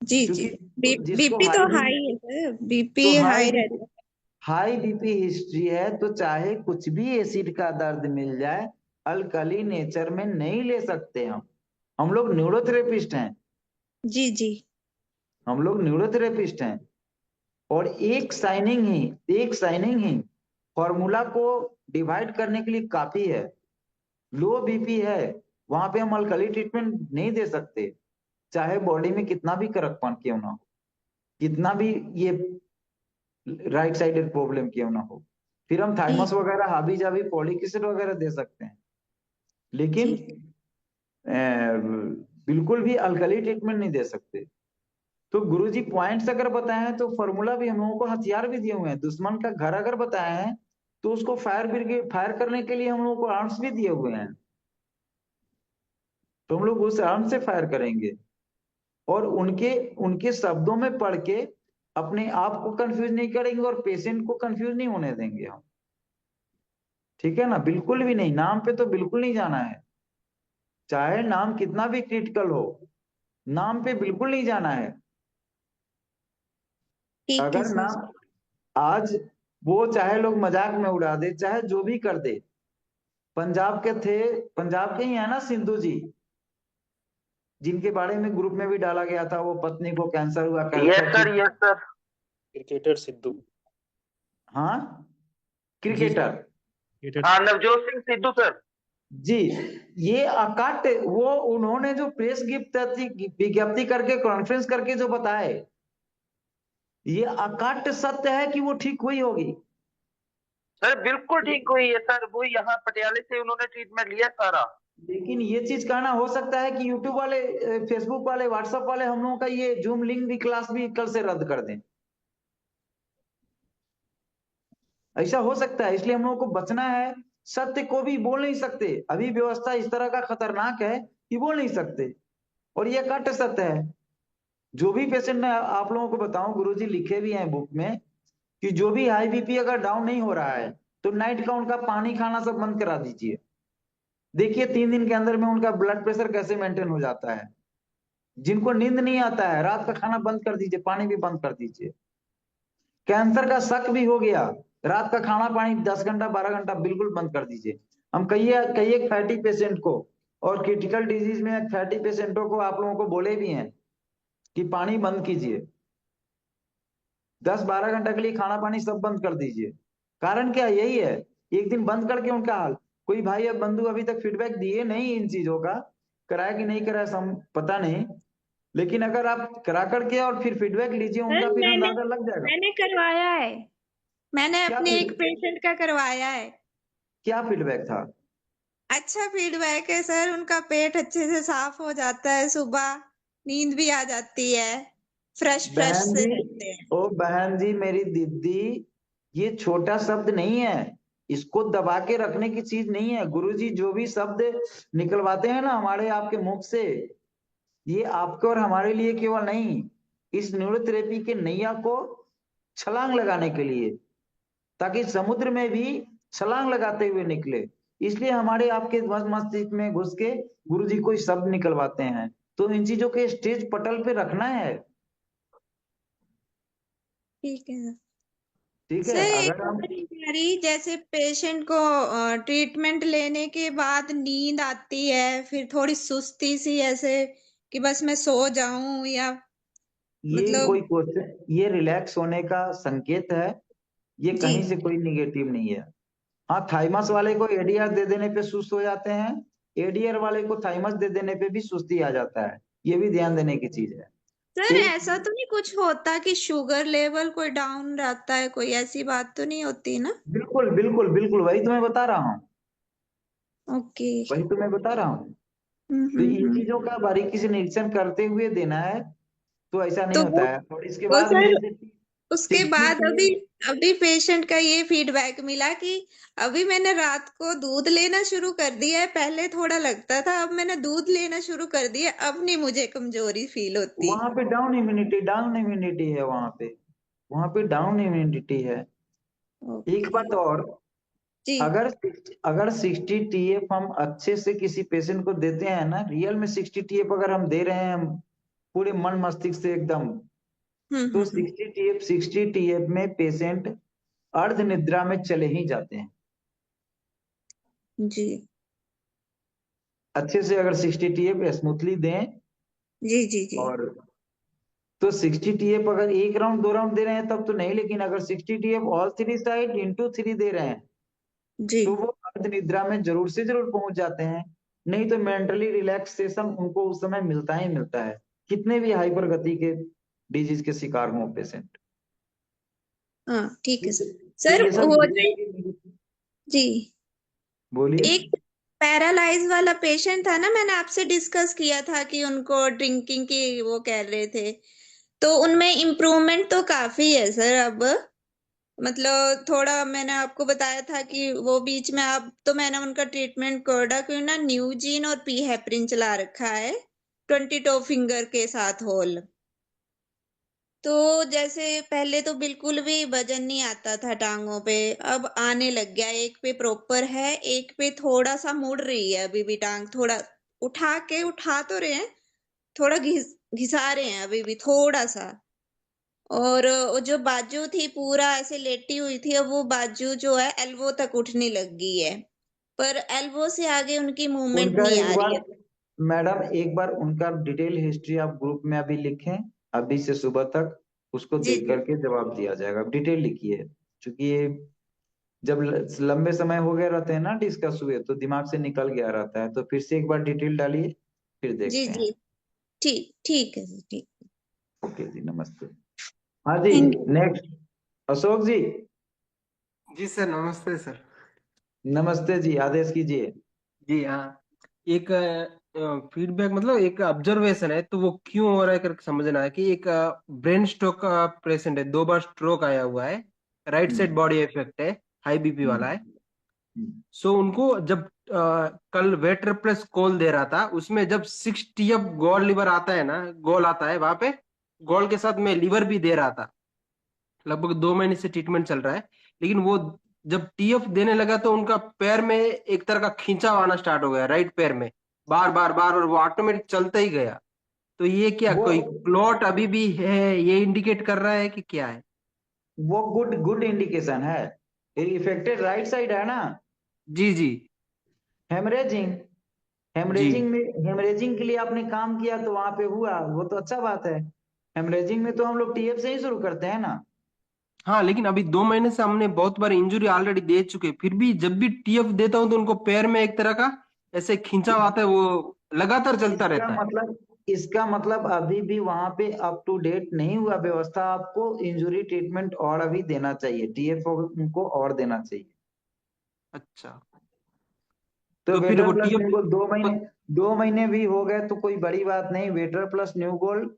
जी जी। क्योंकि जिसको बीपी तो हाई हाई है सर, बीपी तो हाई रहता है। हाई बीपी हिस्ट्री है तो चाहे कुछ भी एसिड का दर्द मिल जाए, अल्कली नेचर में नहीं ले सकते हम लोग न्यूरोथेरेपिस्ट हैं, जी जी। हम लोग न्यूरोथेरेपिस्ट हैं। और एक साइनिंग ही फॉर्मूला को डिवाइड करने के लिए काफी है। लो बीपी है, वहां पे हम अल्कली ट्रीटमेंट नहीं दे सकते, चाहे बॉडी में कितना भी करकपन क्यों ना हो, कितना भी ये राइट साइडेड प्रॉब्लम क्यों ना हो। फिर हम थाइमस वगैरह, हाबी जाबी, फॉलिक एसिड वगैरह दे सकते हैं, लेकिन बिल्कुल भी अल्कली ट्रीटमेंट नहीं दे सकते। तो गुरुजी पॉइंट्स अगर बताए हैं तो फॉर्मूला भी हम लोगों को, हथियार भी दिए हुए हैं। दुश्मन का घर अगर बताए हैं तो उसको फायर करने के लिए हम लोगों को आर्म्स भी दिए हुए हैं, तो हम लोग उस आर्म से फायर करेंगे और उनके उनके शब्दों में पढ़ के अपने आप को कंफ्यूज नहीं करेंगे और पेशेंट को कंफ्यूज नहीं होने देंगे हम। ठीक है ना, बिल्कुल भी नहीं, नाम पे तो बिल्कुल नहीं जाना है, चाहे नाम कितना भी क्रिटिकल हो, नाम पे बिल्कुल नहीं जाना है। ठीक है अगर सर। नाम आज वो चाहे लोग मजाक में उड़ा दे, चाहे जो भी कर दे, पंजाब के थे, पंजाब के ही है ना सिंधु जी, जिनके बारे में ग्रुप में भी डाला गया था, वो पत्नी को कैंसर हुआ, cancer yes sir. Cricketer Sidhu. हाँ क्रिकेटर, हाँ, नवजोत सिंह सिद्धू सर। जी। ये अकाट वो उन्होंने जो प्रेस विज्ञप्ति करके, कॉन्फ्रेंस करके जो बताए, ये अकाट सत्य है कि वो ठीक हुई होगी। सर बिल्कुल ठीक हुई है सर, वो यहाँ पटियाले से उन्होंने ट्रीटमेंट लिया सारा। लेकिन ये चीज कहना हो सकता है कि यूट्यूब वाले, फेसबुक वाले, व्हाट्सएप वाले हम लोगों का ये जूम लिंक भी, क्लास भी कल से रद्द कर दें, ऐसा हो सकता है। इसलिए हम लोगों को बचना है, सत्य को भी बोल नहीं सकते, अभी व्यवस्था इस तरह का खतरनाक है कि बोल नहीं सकते, और ये कट सत्य है। जो भी पेशेंट, मैं आप लोगों को बताऊं, गुरुजी लिखे भी हैं बुक में कि जो भी हाई बीपी अगर डाउन नहीं हो रहा है तो नाइट का उनका पानी खाना सब बंद करा दीजिए। देखिए 3 दिन के अंदर में उनका ब्लड प्रेशर कैसे मेंटेन हो जाता है। जिनको नींद नहीं आता है, रात का खाना बंद कर दीजिए, पानी भी बंद कर दीजिए। कैंसर का शक भी हो गया, रात का खाना पानी 10 घंटा 12 घंटा बिल्कुल बंद कर दीजिए। हम कई फैटी पेशेंट को और क्रिटिकल डिजीज में फैटी पेशेंटों को आप लोगों को बोले भी हैं कि पानी बंद कीजिए, 10-12 घंटा के लिए खाना पानी सब बंद कर दीजिए। कारण क्या, यही है, एक दिन बंद करके उनका हाल। कोई भाई अब बंधु अभी तक फीडबैक दिए नहीं इन चीजों का, कराया कि नहीं कराया सम पता नहीं, लेकिन अगर आप करा करके और फिर फीडबैक लीजिए उनका, फिर अंदाजा लग जाएगा। मैंने करवाया है, मैंने क्या अपने एक पेशेंट का करवाया है। क्या फीडबैक था? अच्छा फीडबैक है सर, उनका पेट अच्छे से साफ हो जाता है, सुबह नींद भी आ जाती है, फ्रेश बहन से जी, रहते हैं। ओ बहन जी, मेरी दीदी, ये छोटा शब्द नहीं है, इसको दबा के रखने की चीज नहीं है। गुरुजी जो भी शब्द निकलवाते हैं ना हमारे आपके मुख से, ये आपके और हमारे लिए केवल नहीं, इस न्यूरोथेरेपी के नैया को छलांग लगाने के लिए, ताकि समुद्र में भी छलांग लगाते हुए निकले। इसलिए हमारे आपके मस्तिष्क में घुस के गुरुजी कोई शब्द निकलवाते हैं, तो इन चीजों के स्टेज पटल पे रखना है। ठीक है सर। ठीक है, सर एक अगर हम और बीमारी, जैसे पेशेंट को ट्रीटमेंट लेने के बाद नींद आती है, फिर थोड़ी सुस्ती सी ऐसे कि बस मैं सो जाऊं, या ये मतलब कोई क्वेश्चन, ये रिलैक्स होने का संकेत है, ये जी कहीं से कोई निगेटिव नहीं है। हाँ, थाइमस वाले को एडीआर दे देने पे सुस्त हो जाते हैं, एडीआर वाले को थाइमस दे देने पे भी सुस्ती आ जाता है, ये भी ध्यान देने की चीज है। सर, एक ऐसा तो नहीं कुछ होता कि शुगर लेवल कोई डाउन रहता है, कोई ऐसी बात तो नहीं होती ना? बिल्कुल बिल्कुल बिल्कुल, वही तो मैं बता रहा हूँ, ओके। वही तो मैं बता रहा हूँ। तो इन हम्म। चीजों का बारीकी से निरीक्षण करते हुए देना है, तो ऐसा नहीं तो होता है। और इसके वो बाद सर, मेरे से उसके बाद अभी अभी पेशेंट का ये फीडबैक मिला कि अभी मैंने रात को दूध लेना शुरू कर दिया है, पहले थोड़ा लगता था, अब मैंने दूध लेना शुरू कर दिया, अब नहीं मुझे कमजोरी फील होती। वहां पे डाउन इम्यूनिटी है, वहां पे डाउन इम्यूनिटी है। एक ओके। बात और, जी अगर 60 TF हम अच्छे से किसी पेशेंट को देते हैं ना, रियल में 60 TF अगर हम दे रहे हैं पूरे मन मस्तिष्क से एकदम, तो 60 TF में पेशेंट अर्ध निद्रा में चले ही जाते हैं। जी अच्छे से अगर 60 TF स्मूथली दें, जी जी जी और तो 60 TF अगर 1 राउंड 2 राउंड दे रहे हैं तब तो नहीं, लेकिन अगर 60 TF ऑल 3 साइड इंटू 3 दे रहे हैं जी तो वो अर्ध निद्रा में जरूर से जरूर पहुंच जाते हैं। नहीं तो मेंटली रिलैक्सेशन उनको उस समय मिलता ही मिलता है, कितने भी हाइपर गति के डिजीज के शिकार हों पेशेंट। हाँ ठीक है तो सर ये सब हो जाए जी। बोलिए। एक पैरालाइज वाला पेशेंट था ना, मैंने आपसे डिस्कस किया था कि उनको ड्रिंकिंग की वो कह रहे थे, तो उनमें इम्प्रूवमेंट तो काफी है सर अब। मतलब थोड़ा मैंने आपको बताया था कि वो बीच में आप, तो मैंने उनका ट्रीटमेंट कोडा क्यों ना न्यूजीन और पी हेपरिन चला रखा है 22 फिंगर के साथ होल। तो जैसे पहले तो बिल्कुल भी वजन नहीं आता था टांगों पे, अब आने लग गया। एक पे प्रॉपर है, एक पे थोड़ा सा मुड़ रही है अभी भी टांग, थोड़ा उठा तो रहे हैं, थोड़ा घिसा रहे हैं अभी भी थोड़ा सा। और वो जो बाजू थी पूरा ऐसे लेटी हुई थी, अब वो बाजू जो है एल्बो तक उठने लग गई है, पर एल्बो से आगे उनकी मूवमेंट उनका नहीं एक आ रही बार, है। मैडम एक बार उनका डिटेल हिस्ट्री आप ग्रुप में अभी लिखें, अभी से सुबह तक उसको जी देख जी करके जवाब दिया जाएगा। आप डिटेल लिखिए, क्योंकि ये जब लंबे समय हो गए रहते हैं ना डिस्कस हुए, तो दिमाग से निकल गया रहता है। तो फिर से एक बार डिटेल डालिए, फिर जी देखते हैं। जी ठीक ठीक है सर, ठीक। ओके जी, नमस्ते। हाँ जी, thank you. Next Ashok ji. जी सर, नमस्ते सर। नमस्ते जी, आदेश कीजिए। जी हाँ, एक फीडबैक मतलब एक ऑब्जर्वेशन है, तो वो क्यों हो रहा है करके समझना है कि एक ब्रेन स्ट्रोक का पेशेंट है, 2 बार स्ट्रोक आया हुआ है, राइट साइड बॉडी इफेक्ट है, हाई बीपी वाला है। सो उनको जब कल वेटर प्लस कोल दे रहा था, उसमें जब 6 TF गोल लिवर आता है ना, गोल आता है वहां पे, गोल के साथ में लिवर भी दे रहा था। लगभग 2 महीने से ट्रीटमेंट चल रहा है, लेकिन वो जब TF देने लगा तो उनका पैर में एक तरह का खींचाव आना स्टार्ट हो गया, राइट पैर में बार बार बार, और वो ऑटोमेटिक चलता ही गया। तो ये क्या वो कोई क्लॉट अभी भी है, ये इंडिकेट कर रहा है कि क्या है? वो गुड गुड इंडिकेशन है। इफेक्टेड राइट साइड है ना। जी जी हेमरेजिंग, जी। हेमरेजिंग के लिए आपने काम किया तो वहां पे हुआ, वो तो अच्छा बात है। हेमरेजिंग में तो हम लोग TF से ही शुरू करते हैं ना। हाँ, लेकिन अभी 2 महीने से हमने बहुत बार इंजरी ऑलरेडी दे चुके, फिर भी जब भी TF देता हूँ तो उनको पैर में एक तरह का ऐसे खींचाव आता है, वो लगातार चलता इसका रहता है। मतलब इसका मतलब अभी भी वहां पे अप टू डेट नहीं हुआ व्यवस्था। आपको इंजुरी ट्रीटमेंट और अभी देना चाहिए, TF उनको और देना चाहिए। अच्छा, तो तो फिर वेटर वो प्लस न्यू TF गोल्ड 2 महीने भी हो गए तो कोई बड़ी बात नहीं। वेटर प्लस न्यू गोल्ड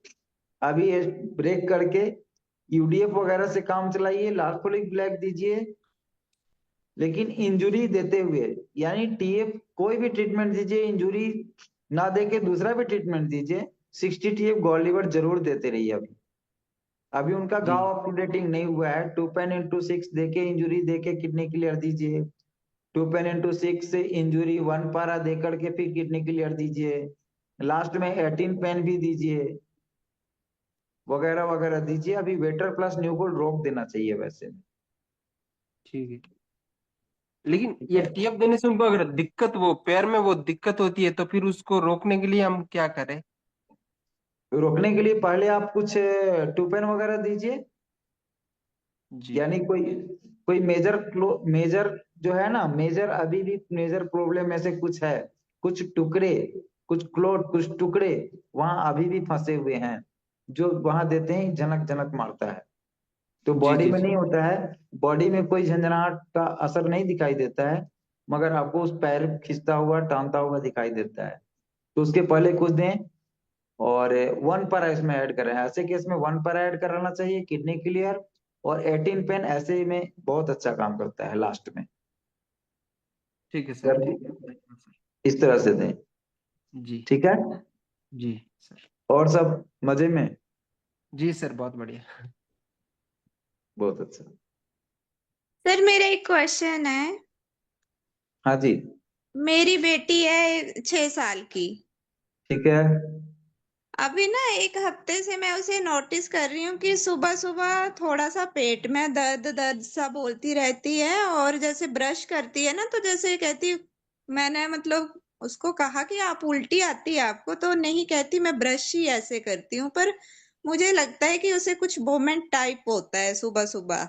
अभी ब्रेक करके UDF वगैरह से काम चलाइए, लार्कोलिक ब्लैक दीजिए, लेकिन इंजुरी देते हुए, यानी TF कोई भी ट्रीटमेंट दीजिए, इंजुरी ना दे के दूसरा भी ट्रीटमेंट दीजिए। 60 TF गॉल लीवर जरूर देते रहिए। अभी उनका जी घाव अपडेटिंग नहीं हुआ है। 2 पेन इंटू 6 देके इंजुरी देके किडनी क्लियर दीजिए। 2 पेन इंटू 6 से इंजुरी 1 पारा दे करके फिर किडनी क्लियर दीजिए। लास्ट में 18 पेन भी दीजिए, वगैरह वगैरह दीजिए। अभी वेटर प्लस न्यूगोल्ड रोक देना चाहिए वैसे। ठीक है, लेकिन ठीक ये है, TF देने से उनको अगर दिक्कत, वो पैर में वो दिक्कत होती है, तो फिर उसको रोकने के लिए हम क्या करें? तो रोकने के लिए पहले आप कुछ 2 पेन वगैरह दीजिए। जी यानी कोई कोई मेजर जो है ना, मेजर अभी भी मेजर प्रॉब्लम में से कुछ है, कुछ टुकड़े, कुछ क्लोट, कुछ टुकड़े वहां अभी भी फंसे हुए हैं, जो वहां देते हैं झनक झनक मारता है। तो जी बॉडी जी में जी। नहीं होता है, बॉडी में कोई झंझनाहट का असर नहीं दिखाई देता है, मगर आपको उस पैर खींचता हुआ टानता हुआ दिखाई देता है। तो उसके पहले कुछ दें, और 1 पर इसमें ऐड करें। ऐसे केस में 1 पर ऐड कराना चाहिए, किडनी क्लियर। और 18 पेन ऐसे में बहुत अच्छा काम करता है लास्ट में। ठीक है सर, सर ठीक है सर। इस तरह से दें, जी ठीक है। जी सर। और सब मजे में। जी सर, बहुत बढ़िया। बहुत अच्छा। सर मेरा एक क्वेश्चन है। हाँ जी, मेरी बेटी है 6 साल की। ठीक है। अभी ना 1 हफ्ते से मैं उसे नोटिस कर रही हूँ कि सुबह सुबह थोड़ा सा पेट में दर्द दर्द सा बोलती रहती है, और जैसे ब्रश करती है ना तो जैसे कहती, मैंने मतलब उसको कहा कि आप उल्टी आती है आपको, तो नहीं, कहती मैं ब्रश ही ऐसे करती हूँ, पर मुझे लगता है कि उसे कुछ मोमेंट टाइप होता है सुबह सुबह।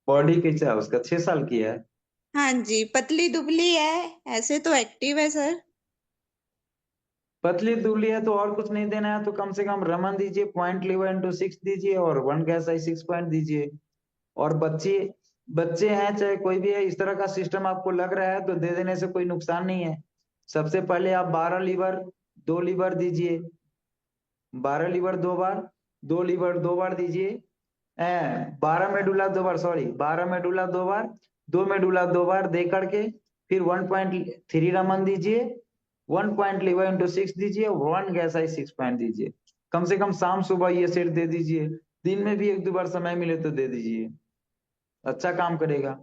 बॉडी कैसा है उसका? 6 साल की है। हाँ जी, पतली दुबली है, ऐसे तो एक्टिव है सर। पतली दुबली है तो और कुछ नहीं देना है, तो कम से कम रमन दीजिए, 0.11 into 6 दीजिए, और 1 GSI 6 पॉइंट दीजिए। और बच्चे बच्चे हैं चाहे कोई भी है, इस तरह का सिस्टम आपको लग रहा है तो दे देने से कोई नुकसान नहीं है। सबसे पहले आप 12 लीवर 2 लीवर दीजिए, 12 लीवर 2 बार, 2 लीवर 2 बार दीजिए। 12 मेडुला 2 बार, सॉरी, 12 मेडुला 2 बार, 2 मेडुला 2 बार दे करके फिर 1.3 रमन दीजिए, 1.11 into 6 दीजिए, 1 GSI 6 पॉइंट दीजिए। कम से कम शाम सुबह ये सेट दे दीजिए, दिन में भी 1-2 बार समय मिले तो दे दीजिए, अच्छा काम करेगा।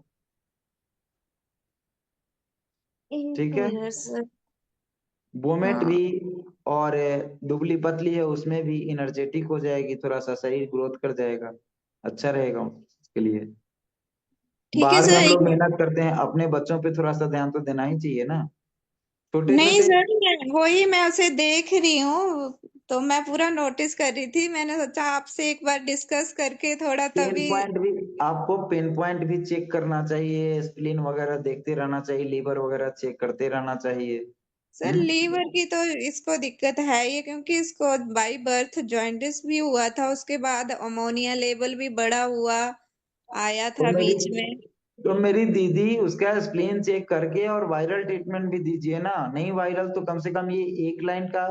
ठीक है। सर। बोमेट हाँ भी, और दुबली पतली है उसमें भी एनर्जेटिक हो जाएगी, थोड़ा सा शरीर ग्रोथ कर जाएगा, अच्छा रहेगा उसके लिए। ठीक है बाहर में हम लोग सर। मेहनत करते हैं, अपने बच्चों पे थोड़ा सा ध्यान तो देना ही चाहिए ना, छोटे नहीं छोटे। सर, वही मैं उसे देख रही हूँ, तो मैं पूरा नोटिस कर रही थी, मैंने सोचा आपसे एक बार डिस्कस करके थोड़ा पेन तभी। पॉइंट भी, आपको पेन पॉइंट भी चेक करना चाहिए, स्प्लीन वगैरह देखते रहना चाहिए, लीवर वगैरह चेक करते रहना चाहिए। सर हम्म। लीवर की तो इसको दिक्कत है ही, क्योंकि इसको बाई बर्थ जॉइंटिस भी हुआ था, उसके बाद अमोनिया लेवल भी बढ़ा हुआ आया तो था मेरी बीच में। तो मेरी दीदी उसका स्प्लीन चेक करके और वायरल ट्रीटमेंट भी दीजिए ना, नहीं वायरल तो कम से कम ये 1 लाइन का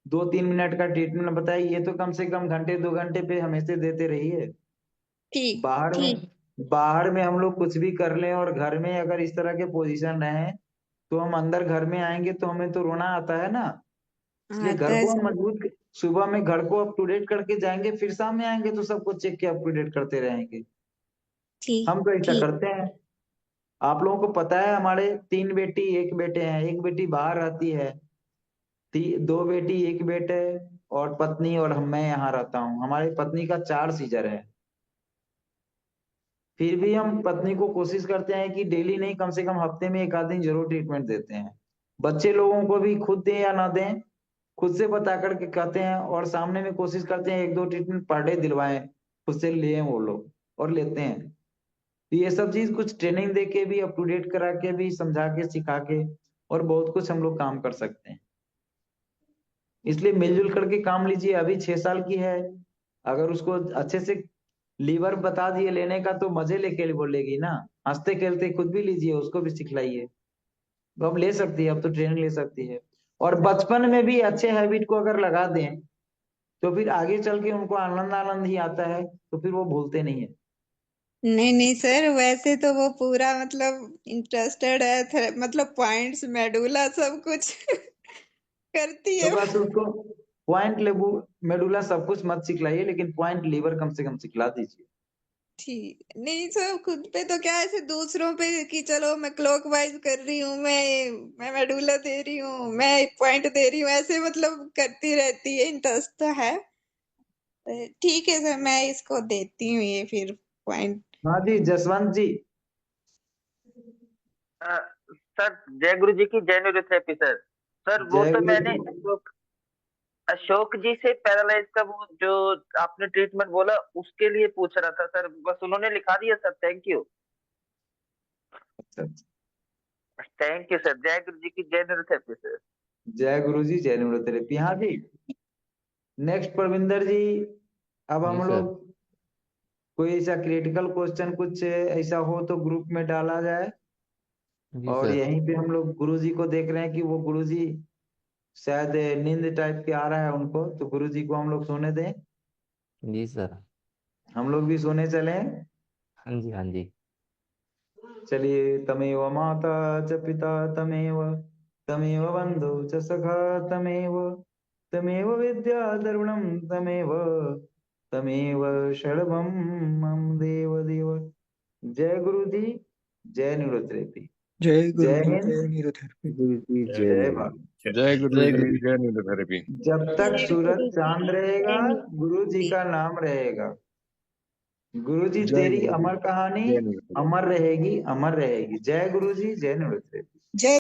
2-3 मिनट का ट्रीटमेंट बताइए, ये तो कम से कम घंटे 2 घंटे पे हमेशा देते रहिए। ठीक बाहर ठीक। में बाहर में हम लोग कुछ भी कर लें और घर में अगर इस तरह के पोजीशन रहे तो हम अंदर घर में आएंगे तो हमें तो रोना आता है ना। इसलिए आता घर है को हम सर। मजबूत, सुबह में घर को अप टू डेट करके जाएंगे, फिर शाम में आएंगे तो सबको चेक के अप टू डेट करते रहेंगे। ठीक हम तो ऐसा ठीक। करते हैं। आप लोगों को पता है हमारे 3 बेटी 1 बेटे हैं, एक बेटी बाहर रहती है, 2 बेटी 1 बेटे, और पत्नी और मैं यहाँ रहता हूँ। हमारी पत्नी का 4 सीजर है, फिर भी हम पत्नी को कोशिश करते हैं कि डेली नहीं, कम से कम हफ्ते में 1 आध दिन जरूर ट्रीटमेंट देते हैं। बच्चे लोगों को भी खुद दें या ना दें, खुद से बता करके कहते हैं, और सामने में कोशिश करते हैं 1-2 ट्रीटमेंट पर डे दिलवाएं, खुद से लें वो लोग, और लेते हैं। तो ये सब चीज कुछ ट्रेनिंग दे के भी, अप टू डेट करा के भी, समझा के सिखा के, और बहुत कुछ हम लोग काम कर सकते हैं। इसलिए मिलजुल करके काम लीजिए। अभी 6 साल की है, अगर उसको अच्छे से लीवर बता दिए लेने का तो मजे लेके बोलेगी ना, हंसते खेलते खुद भी लीजिए, उसको भी सिखलाइए, तो अब ले सकती है, अब तो ट्रेनिंग ले सकती है। और बचपन में भी अच्छे हैबिट को अगर लगा दें तो फिर आगे चल के उनको आनंद आनंद ही आता है, तो फिर वो भूलते नहीं है। नहीं नहीं सर, वैसे तो वो पूरा मतलब इंटरेस्टेड है, मतलब पॉइंट्स मेडुला सब कुछ करती तो है। बस उसको पॉइंट लेबू मेडुला सब कुछ मत सिखलाइए, लेकिन पॉइंट लीवर कम से कम सिखला दीजिए। ठीक नहीं सर, खुद पे तो क्या, ऐसे दूसरों पे कि चलो मैं क्लॉकवाइज कर रही हूँ, मैं मेडुला दे रही हूँ, मैं एक पॉइंट दे रही हूँ, ऐसे मतलब करती रहती है, इंटरेस्ट तो है। ठीक है सर, मैं इसको देती हूँ ये फिर पॉइंट। हाँ जी, जसवंत जी। अ, सर जय गुरु जी की जय न्यूरोथेरेपी सर। सर वो जय तो गुरु मैंने जी। अशोक जी से पैरालाइज का वो जो आपने ट्रीटमेंट बोला उसके लिए पूछ रहा था सर, बस उन्होंने लिखा दिया सर, थैंक यू। अच्छा अच्छा। थैंक यू सर, जय गुरु जी की जय न्यूरोथेरेपी सर। जय गुरु जी, जय न्यूरोथेरेपी। हाँ जी, नेक्स्ट परविंदर जी। अब जी हम सर। लोग कोई ऐसा क्रिटिकल क्वेश्चन कुछ ऐसा हो तो ग्रुप में डाला जाए, जी और सर। यहीं पे हम लोग गुरु जी को देख रहे हैं कि वो गुरु जी शायद नींद टाइप के आ रहा है उनको, तो गुरु जी को हम लोग सोने दें, जी सर। हम लोग भी सोने चले। हाँ जी हाँ जी। चलिए, तमेव माता च पिता तमेव, तमेव बंधु च सखा तमेव, तमेव विद्या द्रविणं तमेव, तमेव शर्वं मम देव देव। जय गुरु जी, जय न्यूरोथेरेपी। जय गुरु जय जी, हिंद, जय न्यूरोथेरेपी। गुरु जी जय जय। भारत। जय गुरु जय जी, गुरु जय न्यूरोथेरेपी। जब तक जय सूरज गुरु चांद जी, रहेगा, जय गुरु जी जी। का नाम रहेगा। गुरु जी जय तेरी गुरु जी, अमर कहानी जय न्यूरोथेरेपी। अमर रहेगी, अमर रहेगी। जय गुरु जी, जय न्यूरोथेरेपी। जय